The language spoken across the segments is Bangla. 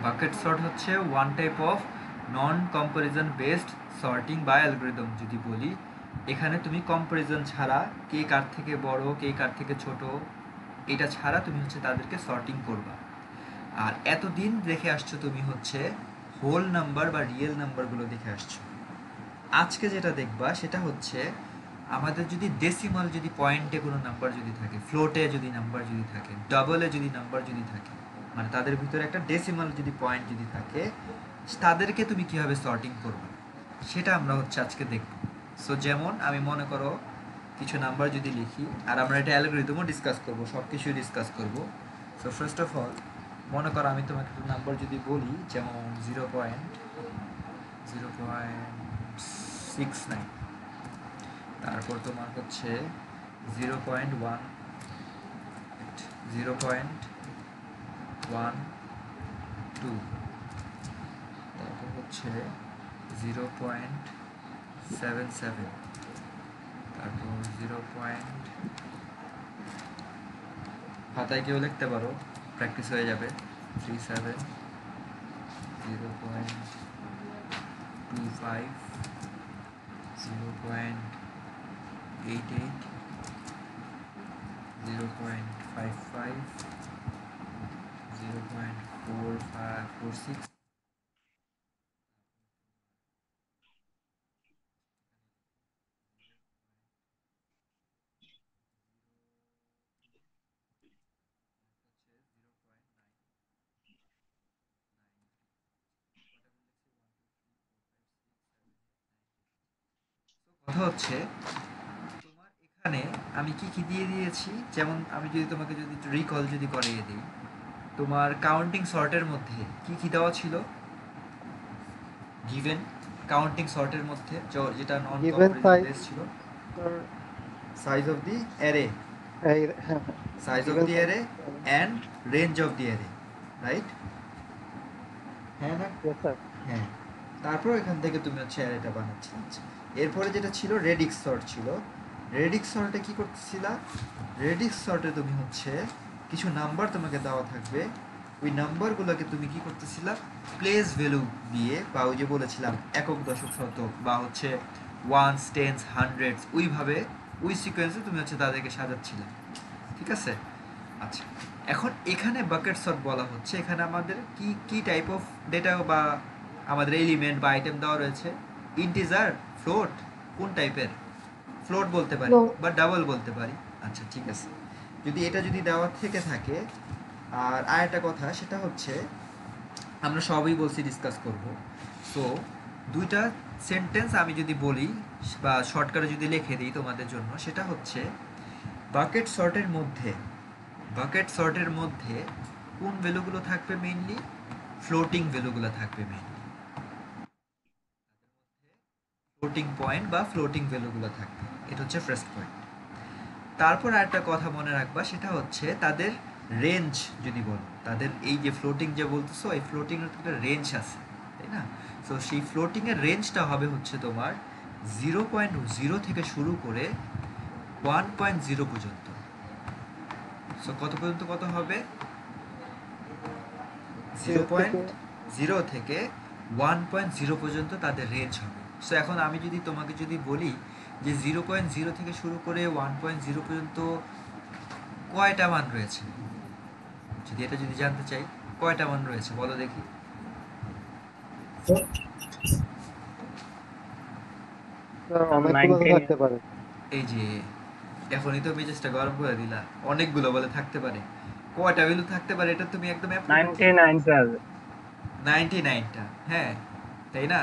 বাকেট সর্ট হচ্ছে one type of non comparison based sorting বা অ্যালগরিদম যদি বলি। এখানে তুমি কম্পারিজন ছাড়া কে কার থেকে বড় কে কার থেকে ছোট এটা ছাড়া তুমি হচ্ছে তাদেরকে সর্টিং করবা। আর এতদিন দেখে আসছো তুমি হচ্ছে হোল নাম্বার বা রিয়েল নাম্বারগুলো দেখে আসছো। আজকে যেটা দেখবা সেটা হচ্ছে আমাদের যদি ডেসিমাল যদি পয়েন্টে কোনো নাম্বার যদি থাকে, ফ্লোটে যদি নাম্বার যদি থাকে, ডাবলে যদি নাম্বার যদি থাকে, মানে তাদের ভিতরে একটা ডেসিমাল যদি পয়েন্ট যদি থাকে, তাদেরকে তুমি কিভাবে সর্টিং করবে সেটা আমরা হচ্ছে আজকে দেখব। সো যেমন আমি মনে করো কিছু নাম্বার যদি লিখি, আর আমরা এটা অ্যালগরিদমও ডিসকাস করব, সব কিছুই ডিসকাস করব। সো ফার্স্ট অফ অল মনে করো আমি তোমাকে একটা নাম্বার যদি বলি, যেমন 0.69, তারপর তোমার হচ্ছে 0.1, 0.12, তারপর হচ্ছে 0.77, তারপর খাতায় কেউ লিখতে পারো, প্র্যাকটিস হয়ে যাবে, 37, 0.25, 0.88, 0.55, 0.46। কথা হচ্ছে তোমার এখানে আমি কি কি দিয়ে দিয়েছি, যেমন আমি যদি তোমাকে যদি রিকল যদি করিয়ে দিই, তোমার কাউন্টিং সর্টের মধ্যে কি কি দেওয়া ছিল গিভেন, কাউন্টিং সর্টের মধ্যে যেটা নন given কম্পারিজন size বেস ছিল, or size of the array, হ্যাঁ হ্যাঁ size of given the size array and range of the array, right? হ্যাঁ না? yes sir হ্যাঁ। তারপর এখান থেকে তুমি হচ্ছে অ্যারেটা বানাচ্ছি। আচ্ছা, এরপরে যেটা ছিল রেডিক্স সর্ট ছিল। রেডিক্স সর্টে কি করতেছিলা? রেডিক্স সর্টে তুমি হচ্ছে কিছু নাম্বার তোমাকে দেওয়া থাকবে, ওই নাম্বারগুলোকে তুমি কি করতেছিলা, প্লেস ভ্যালু দিয়ে, বা ওই যে বলেছিলাম একক দশক শতক বা হচ্ছে ওয়ান্স টেন্স হান্ড্রেডস, ওইভাবে ওই সিকোয়েন্সে তুমি হচ্ছে তাদেরকে সাজাচ্ছিলে, ঠিক আছে? আচ্ছা, এখন এখানে বাকেট সর্ট বলা হচ্ছে, এখানে আমাদের কি কি টাইপ অফ ডেটা বা আমাদের এলিমেন্ট বা আইটেম দেওয়া রয়েছে, ইন্টিজার, ফ্লোট, কোন টাইপের? ফ্লোট বলতে পারি float বা ডাবল বলতে পারি। আচ্ছা ঠিক আছে, যদি এটা যদি দেওয়া থেকে থাকে, আর আরেকটা কথা সেটা হচ্ছে আমরা সবই বলছি ডিসকাস করব। সো দুইটা সেন্টেন্স আমি যদি বলি বা শর্টকাটে যদি লিখে দিই তোমাদের জন্য, সেটা হচ্ছে বাকেট সর্টের মধ্যে, বাকেট সর্টের মধ্যে কোন ভ্যালুগুলো থাকবে মেইনলি, ফ্লোটিং ভ্যালুগুলো থাকবে মেইনলি, ফ্লোটিং পয়েন্ট বা ফ্লোটিং ভ্যালুগুলো থাকবে, এটা হচ্ছে ফার্স্ট পয়েন্ট। তারপর আরেকটা কথা মনে রাখবা, সেটা হচ্ছে তাদের রেঞ্জ যদি বলো, তাদের এই যে ফ্লোটিং যে বলতেছো, এই ফ্লোটিংয়ের একটা রেঞ্জ আছে, তাই না? সো সেই ফ্লোটিংয়ের রেঞ্জটা হবে হচ্ছে তোমার 0.0 থেকে শুরু করে 1.0 পর্যন্ত। সো কত পর্যন্ত কত হবে? 0 থেকে 0.0 থেকে 1.0 পর্যন্ত তাদের রেঞ্জ হবে। সো এখন আমি যদি তোমাকে যদি বলি যে 0.0 থেকে শুরু করে 1.0 পর্যন্ত কয়টা মান রয়েছে, যদি এটা যদি জানতে চাই কয়টা মান রয়েছে বলো দেখি। sir অনেকগুলো তো 19 থাকতে পারে এই যে এখনই তো মেজাজটা গরম করে দিলা, অনেকগুলো বলে থাকতে পারে, কয়টা ভ্যালু থাকতে পারে এটা তুমি একদম অ্যাপ্লাই করছো। 99 স্যার। 99টা, হ্যাঁ, তাই না?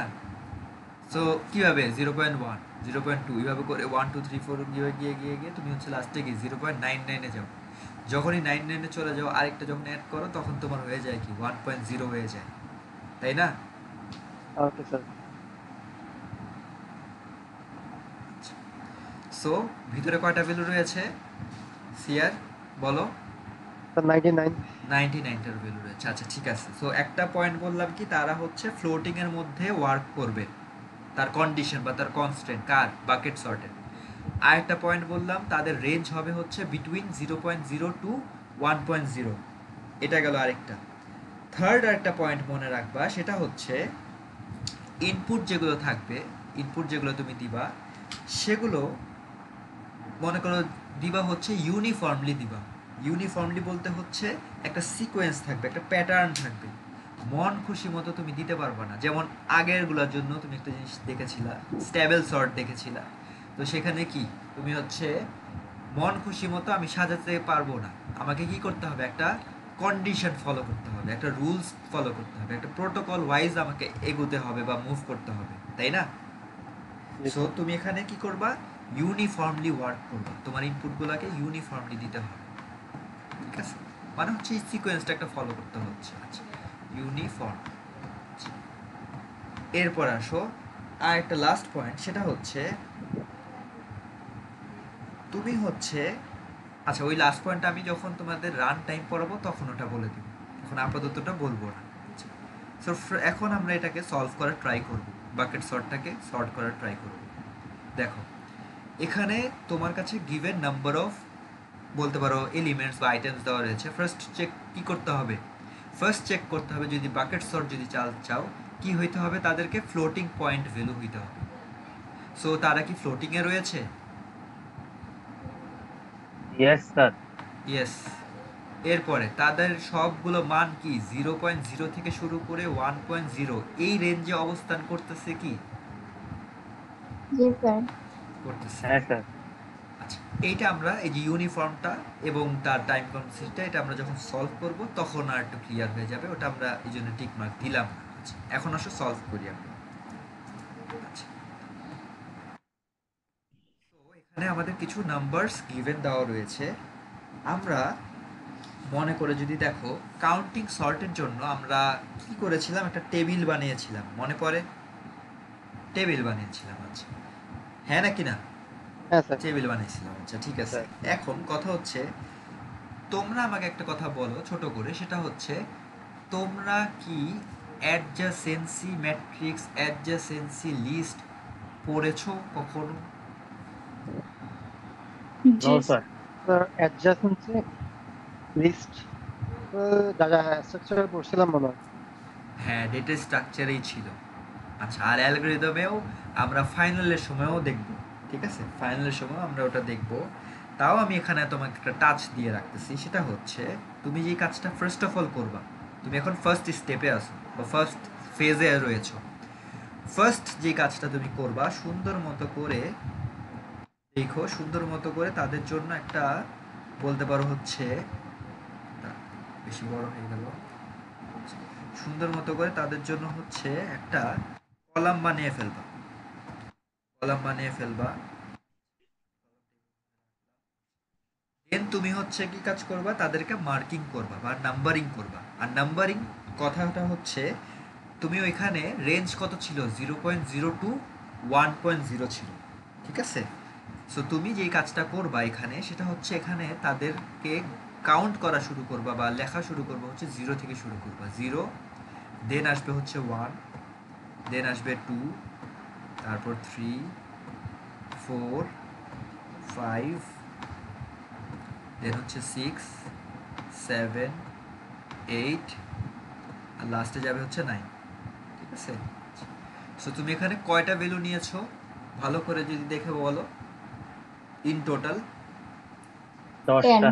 সো কীভাবে 0.1, 0.2 এইভাবে করে 1 2 3 4 গিয়ে গিয়ে গিয়ে গিয়ে তুমি হচ্ছে লাস্টে গিয়ে 0.99-এ যাও। যখনই 99-এ চলে যাও, আরেকটা যখন অ্যাড করো তখন তোমার হয়ে যায় কি 1.0 হয়ে যায়, তাই না? ওকে স্যার সো ভিতরে কয়টা ভ্যালু রয়েছে সিয়ার বলো? স্যার 99 99টার ভ্যালু রয়েছে। আচ্ছা ঠিক আছে, সো একটা পয়েন্ট বললাম কি, তারা হচ্ছে ফ্লোটিংয়ের মধ্যে ওয়ার্ক করবে, তার কন্ডিশন বা তার কনস্ট্যান্ট কার, বাকেট সর্টের। আরেকটা পয়েন্ট বললাম তাদের রেঞ্জ হবে হচ্ছে বিটুইন 0.0 টু 1.0, এটা গেল আরেকটা। থার্ড আরেকটা পয়েন্ট মনে রাখবা, সেটা হচ্ছে ইনপুট যেগুলো থাকবে, ইনপুট যেগুলো তুমি দিবা, সেগুলো মনে করো দিবা হচ্ছে ইউনিফর্মলি দিবা। ইউনিফর্মলি বলতে হচ্ছে একটা সিকোয়েন্স থাকবে, একটা প্যাটার্ন থাকবে। মন খুশি মতো তুমি দিতে পারবা না। যেমন আগেরগুলোর জন্য তুমি একটা জিনিস দেখেছিলা, স্ট্যাবেল সর্ট দেখেছিলা। তো সেখানে কি তুমি হচ্ছে মন খুশি মতো আমি সাজাতে পারবো না, আমাকে কি করতে হবে, একটা কন্ডিশন ফলো করতে হবে, একটা রুলস ফলো করতে হবে, একটা প্রোটোকল ওয়াইজ আমাকে এগোতে হবে বা মুভ করতে হবে, তাই না? জি সো স্যার। তুমি এখানে কি করবা, ইউনিফর্মলি ওয়ার্ক করবা, তোমার ইনপুটগুলোকে ইউনিফর্মলি দিতে হবে, ঠিক আছে? মানে হচ্ছে এই সিকোয়েন্সটা একটা ফলো করতে হচ্ছে। আচ্ছা, ইউনিফর্ম। এরপর আসো আর একটা লাস্ট পয়েন্ট, সেটা হচ্ছে তুমি হচ্ছে, আচ্ছা ওই লাস্ট পয়েন্টটা আমি যখন তোমাদের রান টাইম পড়াবো তখন ওটা বলে দিব, এখন আপাততটা বলবো না। সো এখন আমরা এটাকে সলভ করার ট্রাই করব, বাকেট সর্টটাকে সর্ট করার ট্রাই করব। দেখো, এখানে তোমার কাছে গিভেন নাম্বার অফ, বলতে পারো এলিমেন্টস বা আইটেমস দেওয়া রয়েছে। ফার্স্ট চেক কি করতে হবে, ফার্স্ট চেক করতে হবে যদি বাকেট সর্ট যদি চাও কি হইতে হবে, তাদেরকে ফ্লোটিং পয়েন্ট ভ্যালু হইতে হবে। সো তারা কি ফ্লোটিংয়ে রয়েছে? Yes sir. ইয়েস। এরপরে তাদের সবগুলো মান কি 0.0 থেকে শুরু করে 1.0 এই রেঞ্জে অবস্থান করতেছে কি? জি স্যার। করতেছে। হ্যাঁ স্যার। আচ্ছা, এইটা আমরা এই যে ইউনিফর্মটা এবং তার টাইম কনসিস্টটা, এটা আমরা যখন সলভ করব তখন আর একটু ক্লিয়ার হয়ে যাবে, ওটা আমরা এই জন্য টিক মার্ক দিলাম না। আচ্ছা, এখন আসো সলভ করি আমরা। আচ্ছা, তো এখানে আমাদের কিছু নাম্বারস গিভেন দেওয়া রয়েছে। আমরা মনে করে যদি দেখো, কাউন্টিং সর্টের জন্য আমরা কি করেছিলাম, একটা টেবিল বানিয়েছিলাম, মনে পড়ে? টেবিল বানিয়েছিলাম, আচ্ছা হ্যাঁ নাকি না? হ্যাঁ স্যার। টেবিল বানিয়েছিলাম, আচ্ছা ঠিক আছে। স্যার। এখন কথা হচ্ছে, তোমরা আমাকে একটা কথা বলো ছোট করে, সেটা হচ্ছে তোমরা কি অ্যাডজাসেন্সি ম্যাট্রিক্স, অ্যাডজাসেন্সি লিস্ট পড়েছো কখনো? No ji sir. Sir adjacency list data স্ট্রাকচারে পড়ছিলাম মনে হয়। হ্যাঁ, ডেটা স্ট্রাকচারেই ছিল। আচ্ছা, আর অ্যালগরিদমেও আমরা ফাইনালের সময়ও দেখব, ঠিক আছে? ফাইনালের সময় আমরা ওটা দেখব। তাও আমি এখানে তোমাকে একটা টাচ দিয়ে রাখতেছি, সেটা হচ্ছে তুমি যে কাজটা ফার্স্ট অফ অল করবা, তুমি এখন ফার্স্ট স্টেপে আসো বা ফার্স্ট ফেজে রয়েছো। ফার্স্ট যে কাজটা তুমি করবা, সুন্দর মতো করে দেখো, সুন্দর মতো করে তাদের জন্য একটা, বলতে পারো হচ্ছে, বেশি বড় হয়ে গেল, সুন্দর মতো করে তাদের জন্য হচ্ছে একটা কলাম বানিয়ে ফেলবা, কলাম বানিয়ে ফেলবা। দেন তুমি হচ্ছে কি কাজ করবা, তাদেরকে মার্কিং করবা বা নাম্বারিং করবা। আর নাম্বারিং কথাটা হচ্ছে, তুমি ওইখানে রেঞ্জ কত ছিল, 0.0 টু 1.0 ছিল, ঠিক আছে? সো তুমি যেই কাজটা করবা এখানে, সেটা হচ্ছে এখানে তাদেরকে কাউন্ট করা শুরু করবা বা লেখা শুরু করবা হচ্ছে 0 থেকে শুরু করবা, 0, দেন আসবে হচ্ছে 1, দেন আসবে 2, তারপর 3, 4, 5, দেন হচ্ছে 6, 7, 8, আর লাস্টে যাবে হচ্ছে 9, ঠিক আছে? সো তুমি এখানে কয়টা ভ্যালু নিয়েছো ভালো করে যদি দেখে বলো, ইন টোটাল 10। 10টা।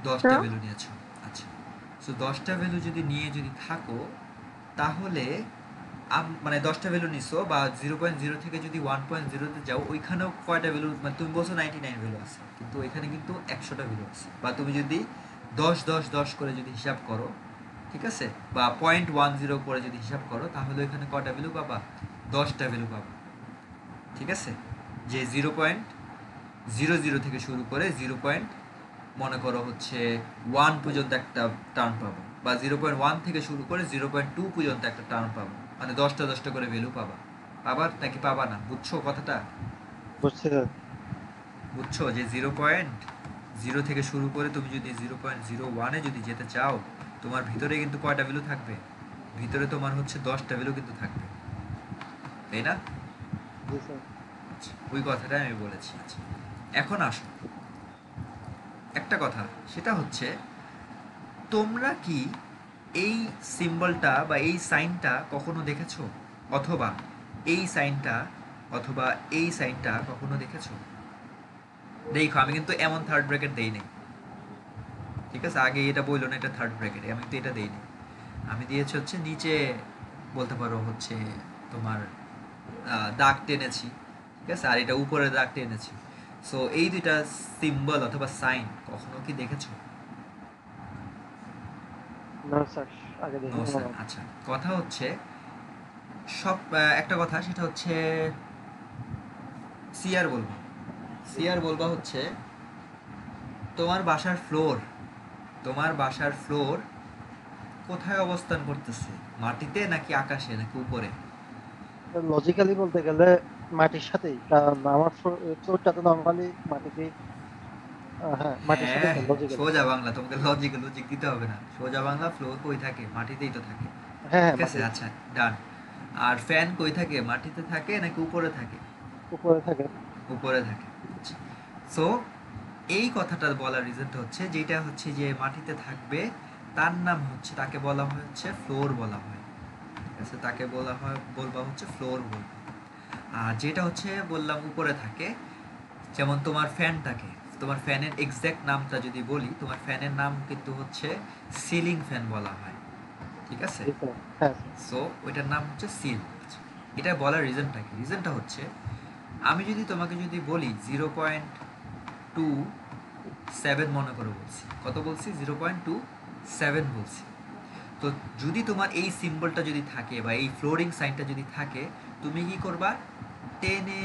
10টা ভ্যালু নিয়েছো। আচ্ছা, সো 10টা ভ্যালু যদি নিয়ে যদি থাকো, তাহলে মানে 10টা ভ্যালু নিছো বা 0.0 থেকে যদি 1.0-তে যাও, ওইখানেও কয়টা ভ্যালু, মানে তুমি বলছো 99 ভ্যালু আছে, কিন্তু ওইখানে কিন্তু 100টা ভ্যালু আছে। বা তুমি যদি 10 10 10 করে যদি হিসাব করো, ঠিক আছে, বা 0.10 করে যদি হিসাব করো, তাহলে ওইখানে কয়টা ভ্যালু পাবা, 10টা ভ্যালু পাবা, ঠিক আছে? যে 0.00 থেকে শুরু করে 0. মনে করো হচ্ছে 1 পর্যন্ত একটা টার্ম পাবো, বা 0.1 থেকে শুরু করে 0.2 পর্যন্ত একটা টার্ম পাবো, মানে 10টা করে ভ্যালু পাবা। পাবার নাকি পাবা না, বুঝছো কথাটা? বুঝছি স্যার। বুঝছো যে 0.0 থেকে শুরু করে তুমি যদি 0.01-এ যদি যেতে চাও, তোমার ভিতরে কিন্তু কয়টা ভ্যালু থাকবে, ভিতরে তোমার হচ্ছে 10টা ভ্যালু কিন্তু থাকবে, তাই না? জি স্যার। আচ্ছা, ওই কথাটাই আমি বলেছি। আচ্ছা, এখন আসো একটা কথা, সেটা হচ্ছে তোমরা কি এই সিম্বলটা বা এই সাইনটা কখনো দেখেছো? অথবা এই সাইনটা অথবা এই সাইনটা কখনো দেখেছো? দেখো, আমি কিন্তু এমন থার্ড ব্র্যাকেট দেই নাই, ঠিক আছে? আগে এটা বললো না এটা থার্ড ব্র্যাকেট, আমি তো এটা দেই নাই। আমি দিয়েছি হচ্ছে নিচে, বলতে পারো হচ্ছে তোমার দাগ টেনেছি, ঠিক আছে? আর এটা উপরে দাগ টেনেছি। সো এই দুইটা সিম্বল অথবা সাইন কখনো কি দেখেছো? না স্যার, আগে নো দেখিনি মনে স্যার। হয়। আচ্ছা, কথা হচ্ছে সব একটা কথা, সেটা হচ্ছে সিআর বলবো। সিআর বলবা হচ্ছে তোমার বাসার ফ্লোর, তোমার বাসার ফ্লোর কোথায় অবস্থান করতেছে? মাটিতে নাকি আকাশে নাকি উপরে? লজিক্যালি বলতে গেলে মাটির সাথেই, কারণ আমার ফ্লোরটা তো নর্মালি মাটিতেই। হ্যাঁ, মাটির সাথে হ্যাঁ, স্যার, লজিক্যালি। সোজা বাংলা, তোমাকে লজিক লজিক দিতে হবে না। সোজা বাংলা, ফ্লোর কই থাকে? মাটিতেই তো থাকে, হ্যাঁ হ্যাঁ, ঠিক আছে? মাটির আচ্ছা, ডান। আর ফ্যান কই থাকে? মাটিতে থাকে নাকি উপরে থাকে? উপরে থাকে। উপরে থাকে। সো এই কথাটা বলার রিজনটা হচ্ছে, যেটা হচ্ছে যে মাটিতে থাকবে তার নাম হচ্ছে, তাকে বলা হয় হচ্ছে ফ্লোর বলা হয়, ঠিক আছে? তাকে বলা হয়, বলবা হচ্ছে ফ্লোর বলবা। আর যেটা হচ্ছে বললাম উপরে থাকে, যেমন তোমার ফ্যানটাকে, তোমার ফ্যানের এক্স্যাক্ট নামটা যদি বলি, তোমার ফ্যানের নাম কিন্তু হচ্ছে সিলিং ফ্যান বলা হয়, ঠিক আছে? জি স্যার। হ্যাঁ স্যার। সো ওইটার নাম হচ্ছে সিল। এটা বলার রিজনটা কি? রিজনটা হচ্ছে আমি যদি তোমাকে যদি বলি 0.27 মনে করে বলছি, কত বলছি? 0.27 বলছি। তো যদি তোমার এই সিম্বলটা যদি থাকে বা এই ফ্লোরিং সাইনটা যদি থাকে, তুমি কি করবা? টেনে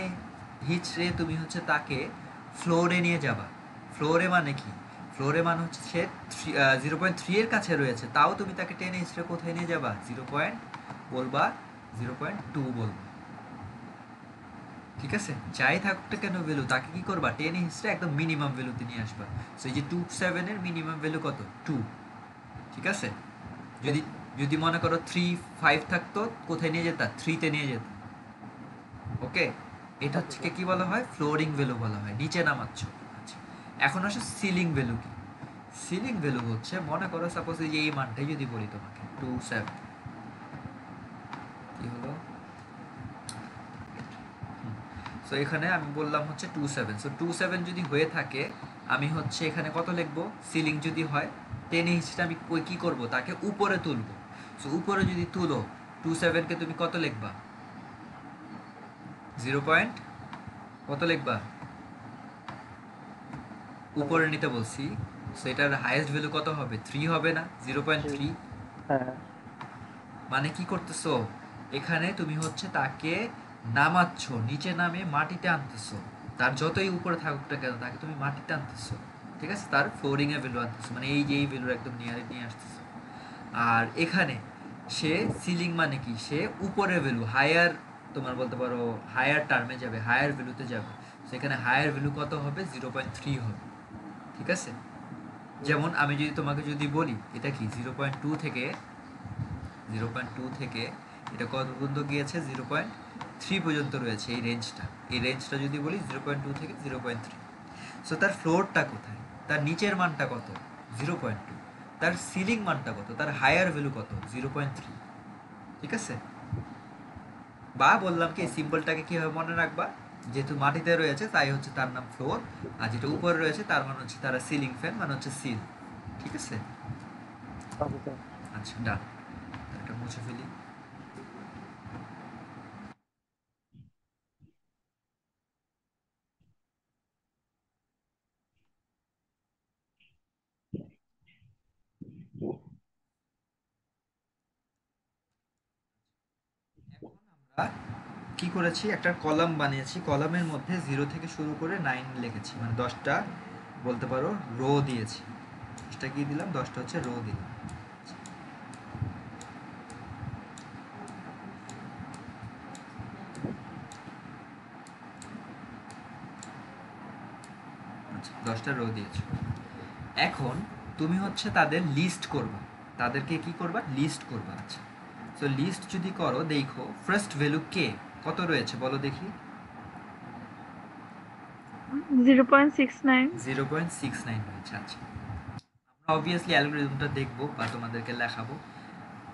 হিচড়ে তুমি হচ্ছে তাকে ফ্লোরে নিয়ে যাবা। ফ্লোরে মানে কি? ফ্লোরে মানে হচ্ছে সে 0.3 এর কাছে রয়েছে, তাও তুমি তাকে টেনে হিচড়ে কোথায় নিয়ে যাবা? 0. বলবা 0.2 বলবা, ঠিক আছে? যাই থাকুক না কেন ভ্যালু, তাকে কি করবা? টেনে হিচড়ে একদম মিনিমাম ভ্যালুতে নিয়ে আসবা। সো এই যে 27 এর মিনিমাম ভ্যালু কত? 2, ঠিক আছে? যদি যদি মনে করো 3.5 থাকতো, কোথায় নিয়ে যেতা? 3-তে নিয়ে যেত। ওকে, এটা আচ্ছা হচ্ছে স্যার। কি বলা হয়? ফ্লোরিং ভ্যালু বলা হয়, নিচে নামাচ্ছ। আচ্ছা, এখন আসে সিলিং ভ্যালু কি? সিলিং ভ্যালু হচ্ছে, মনে করো সাপোজ এই যে এই মানটাই যদি বলি তোমাকে 27, কি হলো? সো এখানে আমি বললাম হচ্ছে 27। সো 27 যদি হয়ে থাকে, আমি হচ্ছে এখানে কত লিখবো? সিলিং যদি হয়, টেনে হিসেবে আমি কি করব? তাকে উপরে তুলবো। সো উপরে যদি তুলো, 27কে তুমি কত লিখবা? 0 পয়েন্ট কত লিখবা? উপরে নিতে বলছি। সো এটার হাইয়েস্ট ভ্যালু কত হবে? 3 হবে না? থ্রি। 0.3। হ্যাঁ হ্যাঁ। মানে কি করতেছো? এখানে তুমি হচ্ছে তাকে নামাচ্ছ, নিচে নামে মাটিতে আনতেছো। তার যতই উপরে থাকুক না কেন, তাকে তুমি মাটিতে আনতেছো, ঠিক আছে? তার ফ্লোরিং এ ভ্যালু আনতেছো, মানে এই যে এই ভ্যালু একদম নিয়ারে নিয়ে আসতেছো। আর এখানে সে সিলিং মানে কি? সে উপরে ভ্যালু, হায়ার, তোমার বলতে পারো হায়ার টার্মে যাবে, হায়ার ভ্যালুতে যাবে। সেখানে হায়ার ভ্যালু কত হবে? 0.3 হবে, ঠিক আছে? যেমন আমি যদি তোমাকে যদি বলি এটা কি 0.2 থেকে এটা কত পর্যন্ত গিয়েছে? 0.3 পর্যন্ত রয়েছে এই রেঞ্জটা। এই রেঞ্জটা যদি বলি 0.2 থেকে 0.3। সো তার ফ্লোরটা কোথায়? তার নিচের মানটা কত? 0.2। তার সিলিং মানটা কত? তার হায়ার ভ্যালু কত? 0.3, ঠিক আছে? বা বললাম কি, আচ্ছা সিম্বলটাকে কীভাবে মনে রাখবা? যেহেতু মাটিতে রয়েছে তাই হচ্ছে তার নাম ফ্লোর, আর যেটা উপরে রয়েছে তার মানে হচ্ছে তারা সিলিং ফ্যান, মানে হচ্ছে সিল, ঠিক আছে? আচ্ছা স্যার। আচ্ছা, ডান। এটা মুছে ফেলি। এখন আমরা কি করেছি? একটা কলাম বানিয়েছি, কলামের মধ্যে 0 থেকে শুরু করে 9 লিখেছি, মানে 10টা বলতে পারো রো দিয়েছি। 10টা কি দিলাম? 10টা হচ্ছে রো দিলাম। আচ্ছা, 10টা রো দিয়েছি। এখন তুমি হচ্ছে তাদের লিস্ট করবা, তাদেরকে কি করবা? লিস্ট করবা। আচ্ছা, সো লিস্ট যদি করো, দেখো ফার্স্ট ভ্যালু কে কত রয়েছে বলো দেখি? 0.69. 0.69 রয়েছে। আচ্ছা, আমরা অবভিয়াসলি অ্যালগরিদমটা দেখবো বা তোমাদেরকে লেখাবো।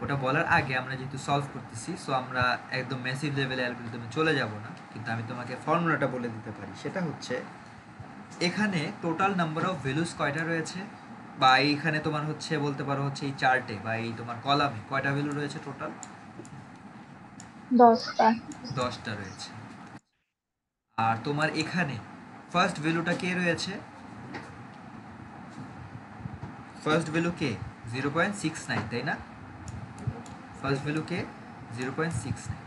ওটা বলার আগে আমরা যেহেতু সলভ করতেছি, সো আমরা একদম ম্যাসিভ লেভেলে অ্যালগরিদমে চলে যাব না, কিন্তু আমি তোমাকে ফর্মুলাটা বলে দিতে পারি। সেটা হচ্ছে এখানে টোটাল নাম্বার অফ ভ্যালুস কয়টা রয়েছে, বা এইখানে তোমার হচ্ছে বলতে পারো হচ্ছে এই চার্টে বা এই তোমার কলামে কয়টা ভ্যালু রয়েছে টোটাল? 10টা 10টা রয়েছে। আর তোমার এখানে ফার্স্ট ভ্যালুটা কে রয়েছে? ফার্স্ট ভ্যালু কে? 0.69, তাই না? ফার্স্ট ভ্যালু কে? 0.69।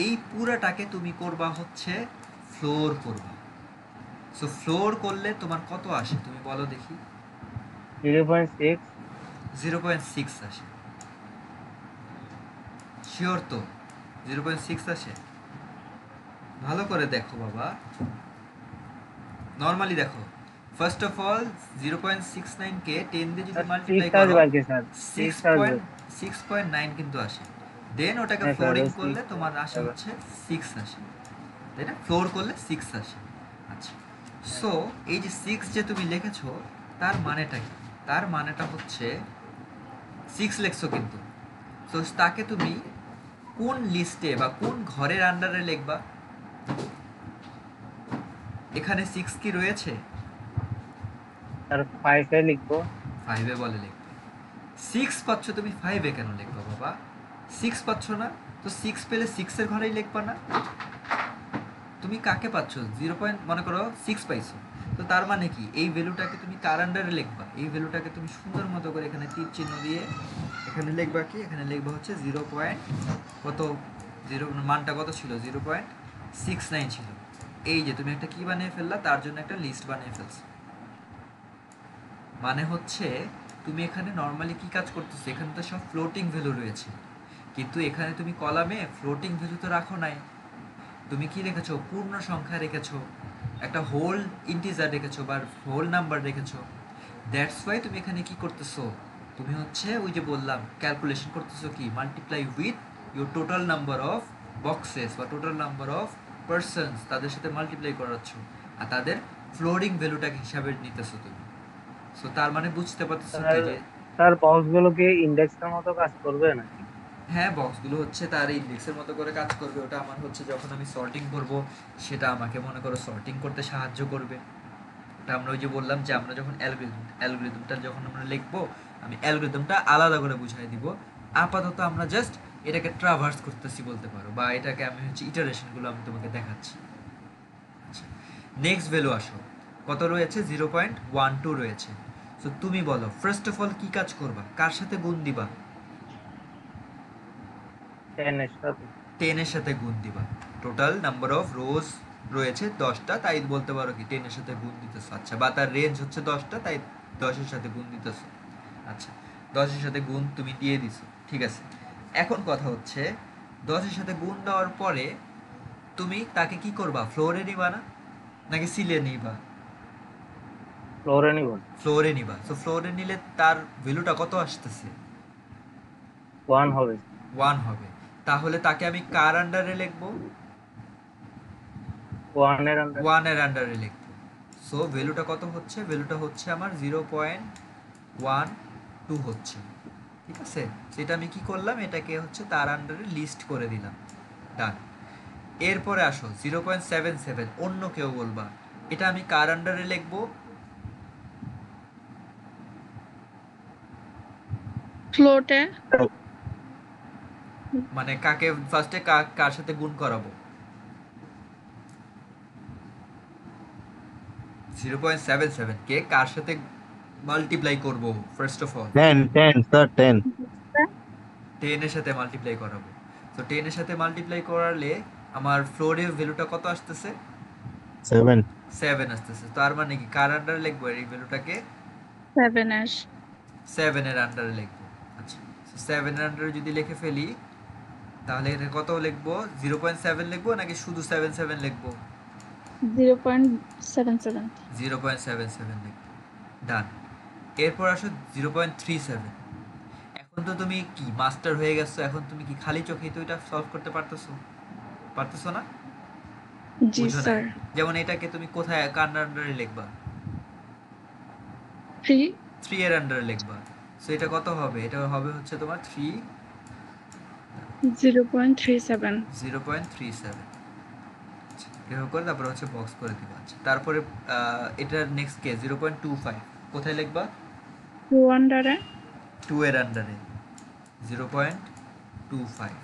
এই পুরাটাকে তুমি করবা হচ্ছে ফ্লোর করবা। সো ফ্লোর করলে তোমার কত আসে তুমি বলো দেখি? 0.6 0.6 আসে। শিওর তো 0.6 আসে? ভালো করে দেখো বাবা, নর্মালি দেখো। ফার্স্ট অফ অল 0.69 কে 10 দিয়ে যদি স্যার মাল্টিপ্লাই 6 করো আসবে আর কি স্যার, 6 আসবে। 6.9 কিন্তু আসে। দেন ওটাকে হ্যাঁ স্যার, ফ্লোরিং ওই করলে 6 তোমার আসে আসবে। হচ্ছে 6 আসে, তাই না? ফ্লোর করলে 6 আসে। আচ্ছা, সো এই যে 6 যে তুমি লিখেছো তার মানেটা কি? তার মানেটা হচ্ছে 6 লিখছো কিন্তু, তো তাকে তুমি কোন লিস্টে বা কোন ঘরের আন্ডারে লিখবা? এখানে 6 কি রয়েছে? স্যার 5 এ লিখবো। 5 এ বলে লিখবে। 6 পাচ্ছ তুমি, 5 এ কেন লিখবা বাবা? 6 পাচ্ছ না, তো 6 পেলে 6 এর ঘরেই লিখবা না? তুমি কাকে পাচ্ছ? 0 পয়েন্ট মনে করো 6 পাইছো, তো তার মানে কি এই ভ্যালুটাকে তুমি কার আন্ডারে লিখবা? এই ভ্যালুটাকে তুমি সুন্দর মতো করে এখানে তীর চিহ্ন দিয়ে এখানে লিখবা কি? এখানে লিখবা হচ্ছে 0 পয়েন্ট কত, 0 মানটা কত ছিল? 0.69 ছিল। এই যে তুমি একটা কি বানিয়ে ফেললা, তার জন্য একটা লিস্ট বানিয়ে ফেলছো। মানে হচ্ছে তুমি এখানে নর্মালি কি কাজ করতেছো, এখানে তো সব ফ্লোটিং ভ্যালু রয়েছে, কিন্তু এখানে তুমি কলামে ফ্লোটিং ভ্যালু তো রাখো নাই। তুমি কি রেখেছো? পূর্ণ সংখ্যা রেখেছো, একটা হোল ইন্টিজার রেখেছো বা হোল নাম্বার রেখেছো। দ্যাটস ওয়াই তুমি এখানে কি করতেছো, তুমি হচ্ছে ওই যে বললাম ক্যালকুলেশন করতেছো কি, multiply with your total number of boxes বা টোটাল নাম্বার অফ পার্সনস, তাদের সাথে মাল্টিপ্লাই করাচ্ছ, আর তাদের ফ্লোরিং ভ্যালুটাকে হিসাবে নিতেছো তুমি। সো তার মানে বুঝতে পারতেছো কি স্যার যে স্যার বক্সগুলো কি ইন্ডেক্সের মতো কাজ করবে নাকি? হ্যাঁ, বক্সগুলো হচ্ছে তার ইন্ডেক্সের মতো করে কাজ করবে। ওটা আমার হচ্ছে যখন আমি সর্টিং করব, সেটা আমাকে মনে করো সর্টিং করতে সাহায্য করবে। ওটা আমরা ওই যে বললাম যে আমরা যখন অ্যালগরিদমটা যখন আমরা লিখবো, আমি অ্যালগরিদমটা আলাদা করে বুঝাই দিব। আপাতত আমরা জাস্ট এটাকে ট্রাভার্স করতেছি বলতে পারো, বা এটাকে আমি হচ্ছে ইটারেশনগুলো আমি তোমাকে দেখাচ্ছি। আচ্ছা, নেক্সট ভ্যালু আসো, কত রয়েছে? 0.12 রয়েছে। সো তুমি বলো ফার্স্ট অফ অল কি কাজ করবা, কার সাথে গুণ দিবা? 10 এর সাথে। 10 এর সাথে গুণ দিবা। টোটাল নাম্বার অফ রোজ রয়েছে 10টা, তাই বলতে পারো কি 10 এর সাথে গুণ দিতেছো। আচ্ছা, বা তার রেঞ্জ হচ্ছে 10টা, তাই 10 এর সাথে গুণ দিতেছো। আচ্ছা, 10 এর সাথে গুণ তুমি দিয়ে দিছো, ঠিক আছে। এখন কথা হচ্ছে 10 এর সাথে গুণ দেওয়ার পরে তুমি তাকে কি করবা? ফ্লোরে নিবা না নাকি সিলে নিবা? ফ্লোরে নিব। ফ্লোরে নিবা। সো ফ্লোরে নিলে তার ভ্যালুটা কত আসতেছে? 1 হবে। 1 হবে। তাহলে তাকে আমি কার আন্ডারে লিখবো? 1 এর আন্ডার। 1 এর আন্ডারে লিখবো। সো ভ্যালুটা কত হচ্ছে? ভ্যালুটা হচ্ছে আমার 0.12 হচ্ছে, ঠিক আছে। সেটা আমি কি করলাম, এটাকে হচ্ছে তার আন্ডারে লিস্ট করে দিলাম। ডান। এরপরে আসো 0.77, অন্য কেউ বলবা, এটা আমি কার আন্ডারে লিখবো? ফ্লোটে মানে কাকে ফার্স্টে কার সাথে গুণ করাবো? 0.77 কে কার সাথে মাল্টিপ্লাই করব ফার্স্ট অফ অল? 10 sir 10 10 এর সাথে মাল্টিপ্লাই করাবো। তো 10 এর সাথে মাল্টিপ্লাই করালে আমার ফ্লোরের ভ্যালুটা কত আসতেছে? 7 7 আসতেছে। তার মানে কি কার আন্ডারে লিখবো এই ভ্যালুটাকে? 7 7 এর আন্ডারে লিখবো। আচ্ছা, 7 এর আন্ডারে যদি লিখে ফেলি, তাহলে এটা কত লিখবো? 0.7 লিখবো নাকি শুধু 77 লিখবো? 0.77 0.77 লিখবো। ডান। এরপর আসো 0.37। এখন তো তুমি কি মাস্টার হয়ে গেছো, এখন তুমি কি খালি চোখেই তো এটা সলভ করতে পারতেছো? পারতেছো না? জি বুঝো নাই? স্যার যেমন এটাকে তুমি কোথায় কার আন্ডারে লিখবা? 3 3 এর আন্ডারে লিখবা। সো এটা কত হবে? এটা হবে হচ্ছে তোমার 0.37. 0.37। এভাবে করে তারপরে হচ্ছে বক্স করে দিবা। আচ্ছা, তারপরে এটার নেক্সট কে 0.25 কোথায় লিখবা? 2 under এ 2 এর আন্ডারে 0.25।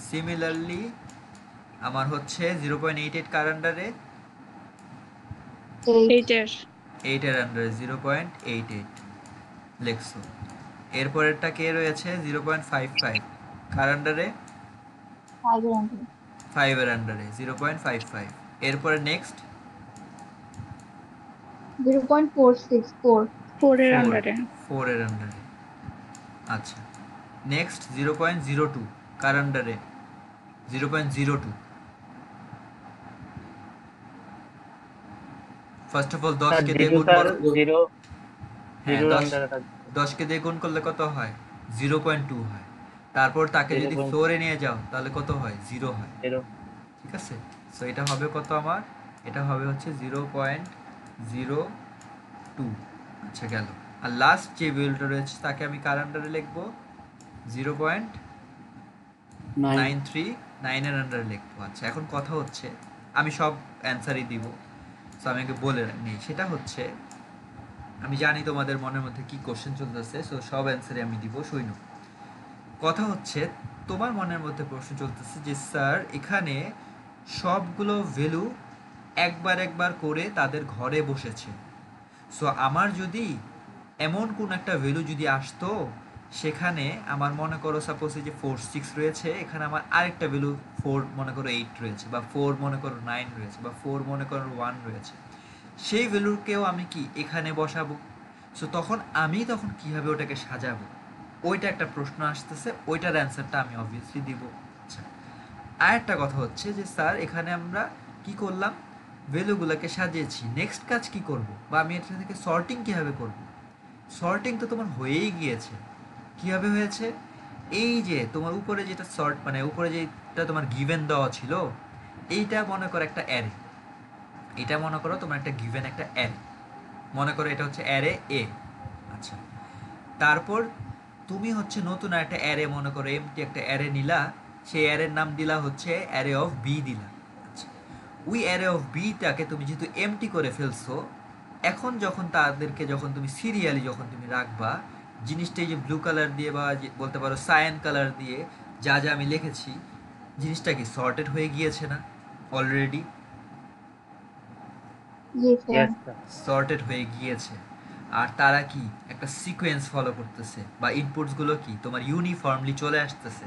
সিমিলারলি আমার হচ্ছে 0.88 কার আন্ডারে? 8. 8 এর 8 এর আন্ডারে 0.88 লিখছো। এরপরেরটা কে রয়েছে? 0.55 কার আন্ডারে? 5 এর under. 5 এর আন্ডারে 0.55। এরপরে নেক্সট 0.464. 4 এর 4, under এ 4 এর আন্ডারে। আচ্ছা, নেক্সট 0.02 কার আন্ডারে? 0.02। ফার্স্ট অফ অল 10 স্যার কে দিয়ে জিরো গুণ স্যার করো। জিরো হ্যাঁ, জিরোর 10 আন্ডারে থাকবে। 10 কে দিয়ে গুণ করলে কত হয়? 0.2 হয়। তারপর তাকে জিরো যদি পয়েন্ট ফ্লোরে নিয়ে যাও তাহলে কত হয়? 0 হয়। জিরো। ঠিক আছে? সো এটা হবে কত আমার? এটা হবে হচ্ছে 0.02। আচ্ছা, গেল। আর লাস্ট যে ভ্যালুটা রয়েছে তাকে আমি কার আন্ডারে লিখবো? 0.939 এর আন্ডারে লিখবো। আচ্ছা, এখন কথা হচ্ছে আমি সব অ্যান্সারই দিব। সো আমি আগে বলে নিই, সেটা হচ্ছে আমি জানি তোমাদের মনের মধ্যে কি কোশ্চেন চলতেছে, সো সব অ্যান্সারই আমি দিব। সৈন্য, কথা হচ্ছে তোমার মনের মধ্যে প্রশ্ন চলতেছে যে স্যার এখানে সবগুলো ভ্যালু একবার একবার করে তাদের ঘরে বসেছে। সো আমার যদি এমন কোন একটা ভ্যালু যদি আসতো, সেখানে আমার মনে করো সাপোজ এই যে 4 6 রয়েছে, এখানে আমার আরেকটা ভ্যালু 4 মনে করো 8 রয়েছে, বা 4 মনে করো 9 রয়েছে, বা 4 মনে করো 1 রয়েছে, সেই ভ্যালুকেও আমি কি এখানে বসাবো। সো তখন কিভাবে ওটাকে সাজাবো, ওইটা একটা প্রশ্ন আসতেছে, ওইটার অ্যান্সারটা আমি অবভিয়াসলি দিব। আচ্ছা, আর একটা কথা হচ্ছে যে স্যার এখানে আমরা কি করলাম? ভ্যালুগুলোকে সাজিয়েছি, নেক্সট কাজ কি করব, বা আমি এটা থেকে সর্টিং কিভাবে করব? সর্টিং তো তোমার হয়েই গিয়েছে। কিভাবে হয়েছে? এই যে তোমার উপরে যেটা সর্ট, মানে উপরে যেটা তোমার গিভেন দেওয়া ছিল, এইটা মনে করো একটা অ্যারে। এটা মনে করো তোমার একটা গিভেন একটা অ্যারে, মনে করো এটা হচ্ছে অ্যারে এ। আচ্ছা, তারপর তুমি হচ্ছে নতুন একটা অ্যারে, মনে করো এমটি একটা অ্যারে নিলা, সেই অ্যারের নাম দিলা হচ্ছে অ্যারে অফ বি দিলা। আচ্ছা, ওই অ্যারে অফ বিটাকে তুমি যেহেতু এমটি করে ফেলছো, এখন যখন তুমি সিরিয়ালি যখন তুমি রাখবা, জিনিসটা এই যে ব্লু কালার দিয়ে বা বলতে পারো সায়ান কালার দিয়ে যা যা আমি লিখেছি, জিনিসটা কি সর্টেড হয়ে গিয়েছে না already? Yes, sir. Yes sir. Sorted হয়ে গিয়েছে। আর তারা কি একটা সিকোয়েন্স ফলো করতেছে, বা ইনপুটসগুলো কি তোমার ইউনিফর্মলি চলে আসতেছে।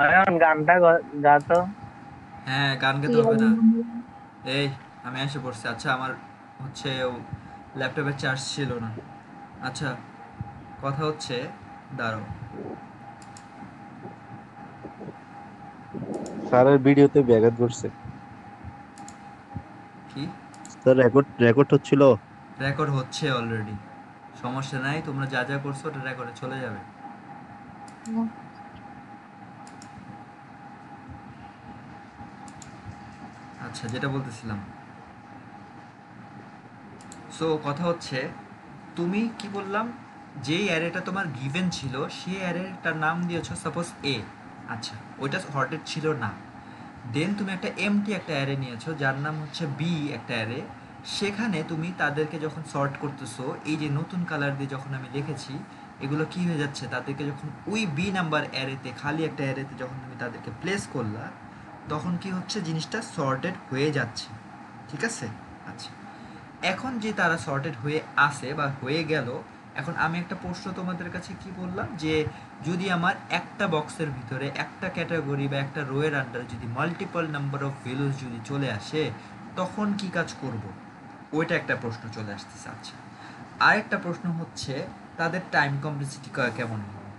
অয়ন গানটা গাতো। হ্যাঁ, গান কি গাইতে হবে হবে না। বন্ধু? এই, আমি এসে পড়ছি। আচ্ছা, আমার হচ্ছে ল্যাপটপে চার্জ ছিল না। আচ্ছা, কথা হচ্ছে, দাঁড়াও। স্যারের ভিডিওতে ব্যাঘাত ঘটছে। কি? স্যার রেকর্ড রেকর্ড হচ্ছিল। রেকর্ড হচ্ছে অলরেডি, সমস্যা নাই, তোমরা যা যা করছো ওটা রেকর্ডে চলে যাবে। No. আচ্ছা, যেটা বলতেছিলাম, সো কথা হচ্ছে, তুমি কি বললাম, যেই অ্যারেটা তোমার গিভেন ছিল সেই অ্যারেটার নাম দিয়েছো সাপোজ এ। আচ্ছা, ওইটা সর্টেড ছিল না। দেন তুমি একটা এমটি একটা অ্যারে নিয়েছো যার নাম হচ্ছে বি একটা অ্যারে। সেখানে তুমি তাদেরকে যখন সর্ট করতেছো, এই যে নতুন কালার দিয়ে যখন আমি লিখেছি, এগুলো কি হয়ে যাচ্ছে, তাদেরকে যখন ওই বি নাম্বার অ্যারেতে, খালি একটা অ্যারেতে যখন তুমি তাদেরকে প্লেস করলা, তখন কি হচ্ছে, জিনিসটা সর্টেড হয়ে যাচ্ছে। ঠিক আছে? আচ্ছা, এখন যে তারা সর্টেড হয়ে আসে বা হয়ে গেল, এখন আমি একটা প্রশ্ন তোমাদের কাছে কি বললাম, যে যদি আমার একটা বক্সের ভিতরে একটা ক্যাটাগরি বা একটা রোয়ের আন্ডারে যদি মাল্টিপল নাম্বার অফ ভ্যালুস যদি চলে আসে, তখন কি কাজ করব, ওইটা একটা প্রশ্ন চলে আসতেছে। আচ্ছা, আরেকটা প্রশ্ন হচ্ছে তাদের টাইম কমপ্লেক্সিটি কেমন হবে,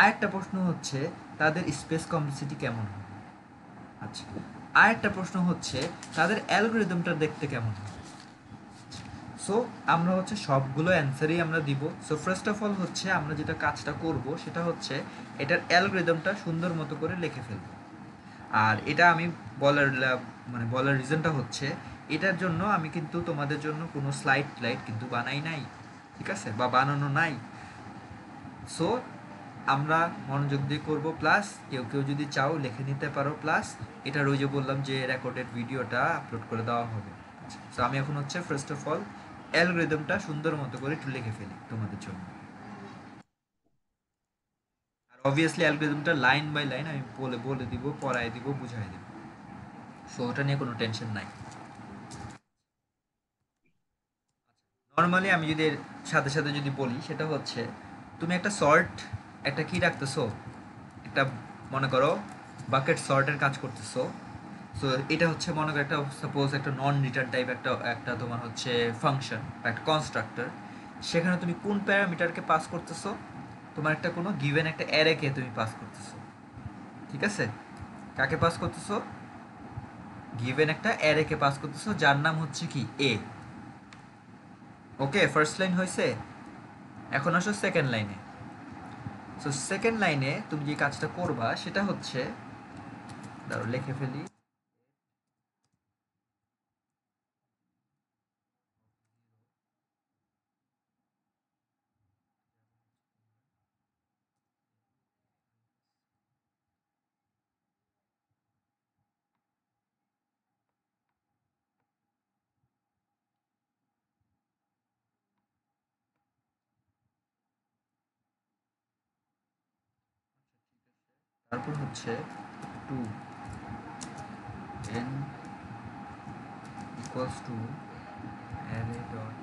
আরেকটা প্রশ্ন হচ্ছে তাদের স্পেস কমপ্লেক্সিটি কেমন হবে। আচ্ছা, আরেকটা প্রশ্ন হচ্ছে তাদের অ্যালগোরিদমটা দেখতে কেমন হবে। সো আমরা হচ্ছে সবগুলো অ্যান্সারই আমরা দিব। সো ফার্স্ট অফ অল হচ্ছে আমরা যেটা কাজটা করব সেটা হচ্ছে এটার অ্যালগোরিদমটা সুন্দর মতো করে লিখে ফেলবো। আর এটা আমি বলার রিজনটা হচ্ছে, এটার জন্য আমি কিন্তু তোমাদের জন্য কোনো স্লাইড টাইড কিন্তু বানাই নাই, ঠিক আছে, বা বানানো নাই। সো আমরা মনোযোগ দিয়ে করবো, প্লাস কেউ কেউ যদি চাও লিখে নিতে পারো, প্লাস এটার ওই যে বললাম যে রেকর্ডেড ভিডিওটা আপলোড করে দেওয়া হবে। সো আমি এখন হচ্ছে ফার্স্ট অফ অল অ্যালগরিদমটা সুন্দর মতো করে একটু লিখে ফেলি তোমাদের জন্য। আর অবভিয়াসলি অ্যালগরিদমটা লাইন বাই লাইন আমি বলে বলে দিব, পড়ায় দিব, বুঝাই দিব। সো ওটা নিয়ে কোনো টেনশন নাই। নর্মালি আমি যদি এর সাথে সাথে যদি বলি, সেটা হচ্ছে তুমি একটা সর্ট, একটা কি রাখতেছো, একটা মনে করো বাকেট সর্টের কাজ করতেছো। সো এটা হচ্ছে মনে করো একটা সাপোজ একটা নন রিটার্ন টাইপ একটা একটা তোমার হচ্ছে ফাংশন বা একটা কনস্ট্রাক্টর। সেখানে তুমি কোন প্যারামিটারকে পাস করতেছো, তোমার একটা কোনো গিভেন একটা অ্যারেকে তুমি পাস করতেছো। ঠিক আছে? কাকে পাস করতেছো? গিভেন একটা অ্যারেকে পাস করতেছো যার নাম হচ্ছে কি এ। ওকে, ফার্স্ট লাইন হয়েছে। এখন আসো সেকেন্ড লাইনে। সো সেকেন্ড লাইনে তুমি যে কাজটা করবা সেটা হচ্ছে, দাঁড়ো লিখে ফেলি। তারপর হচ্ছে two N equals to array dot,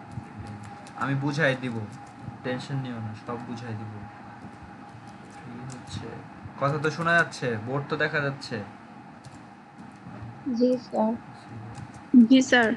আমি বুঝাই দিব, টেনশন নিও না, সব বুঝাই দিব। থ্রি হচ্ছে, কথা তো শোনা যাচ্ছে, বোর্ড তো দেখা যাচ্ছে। G sir. জি স্যার।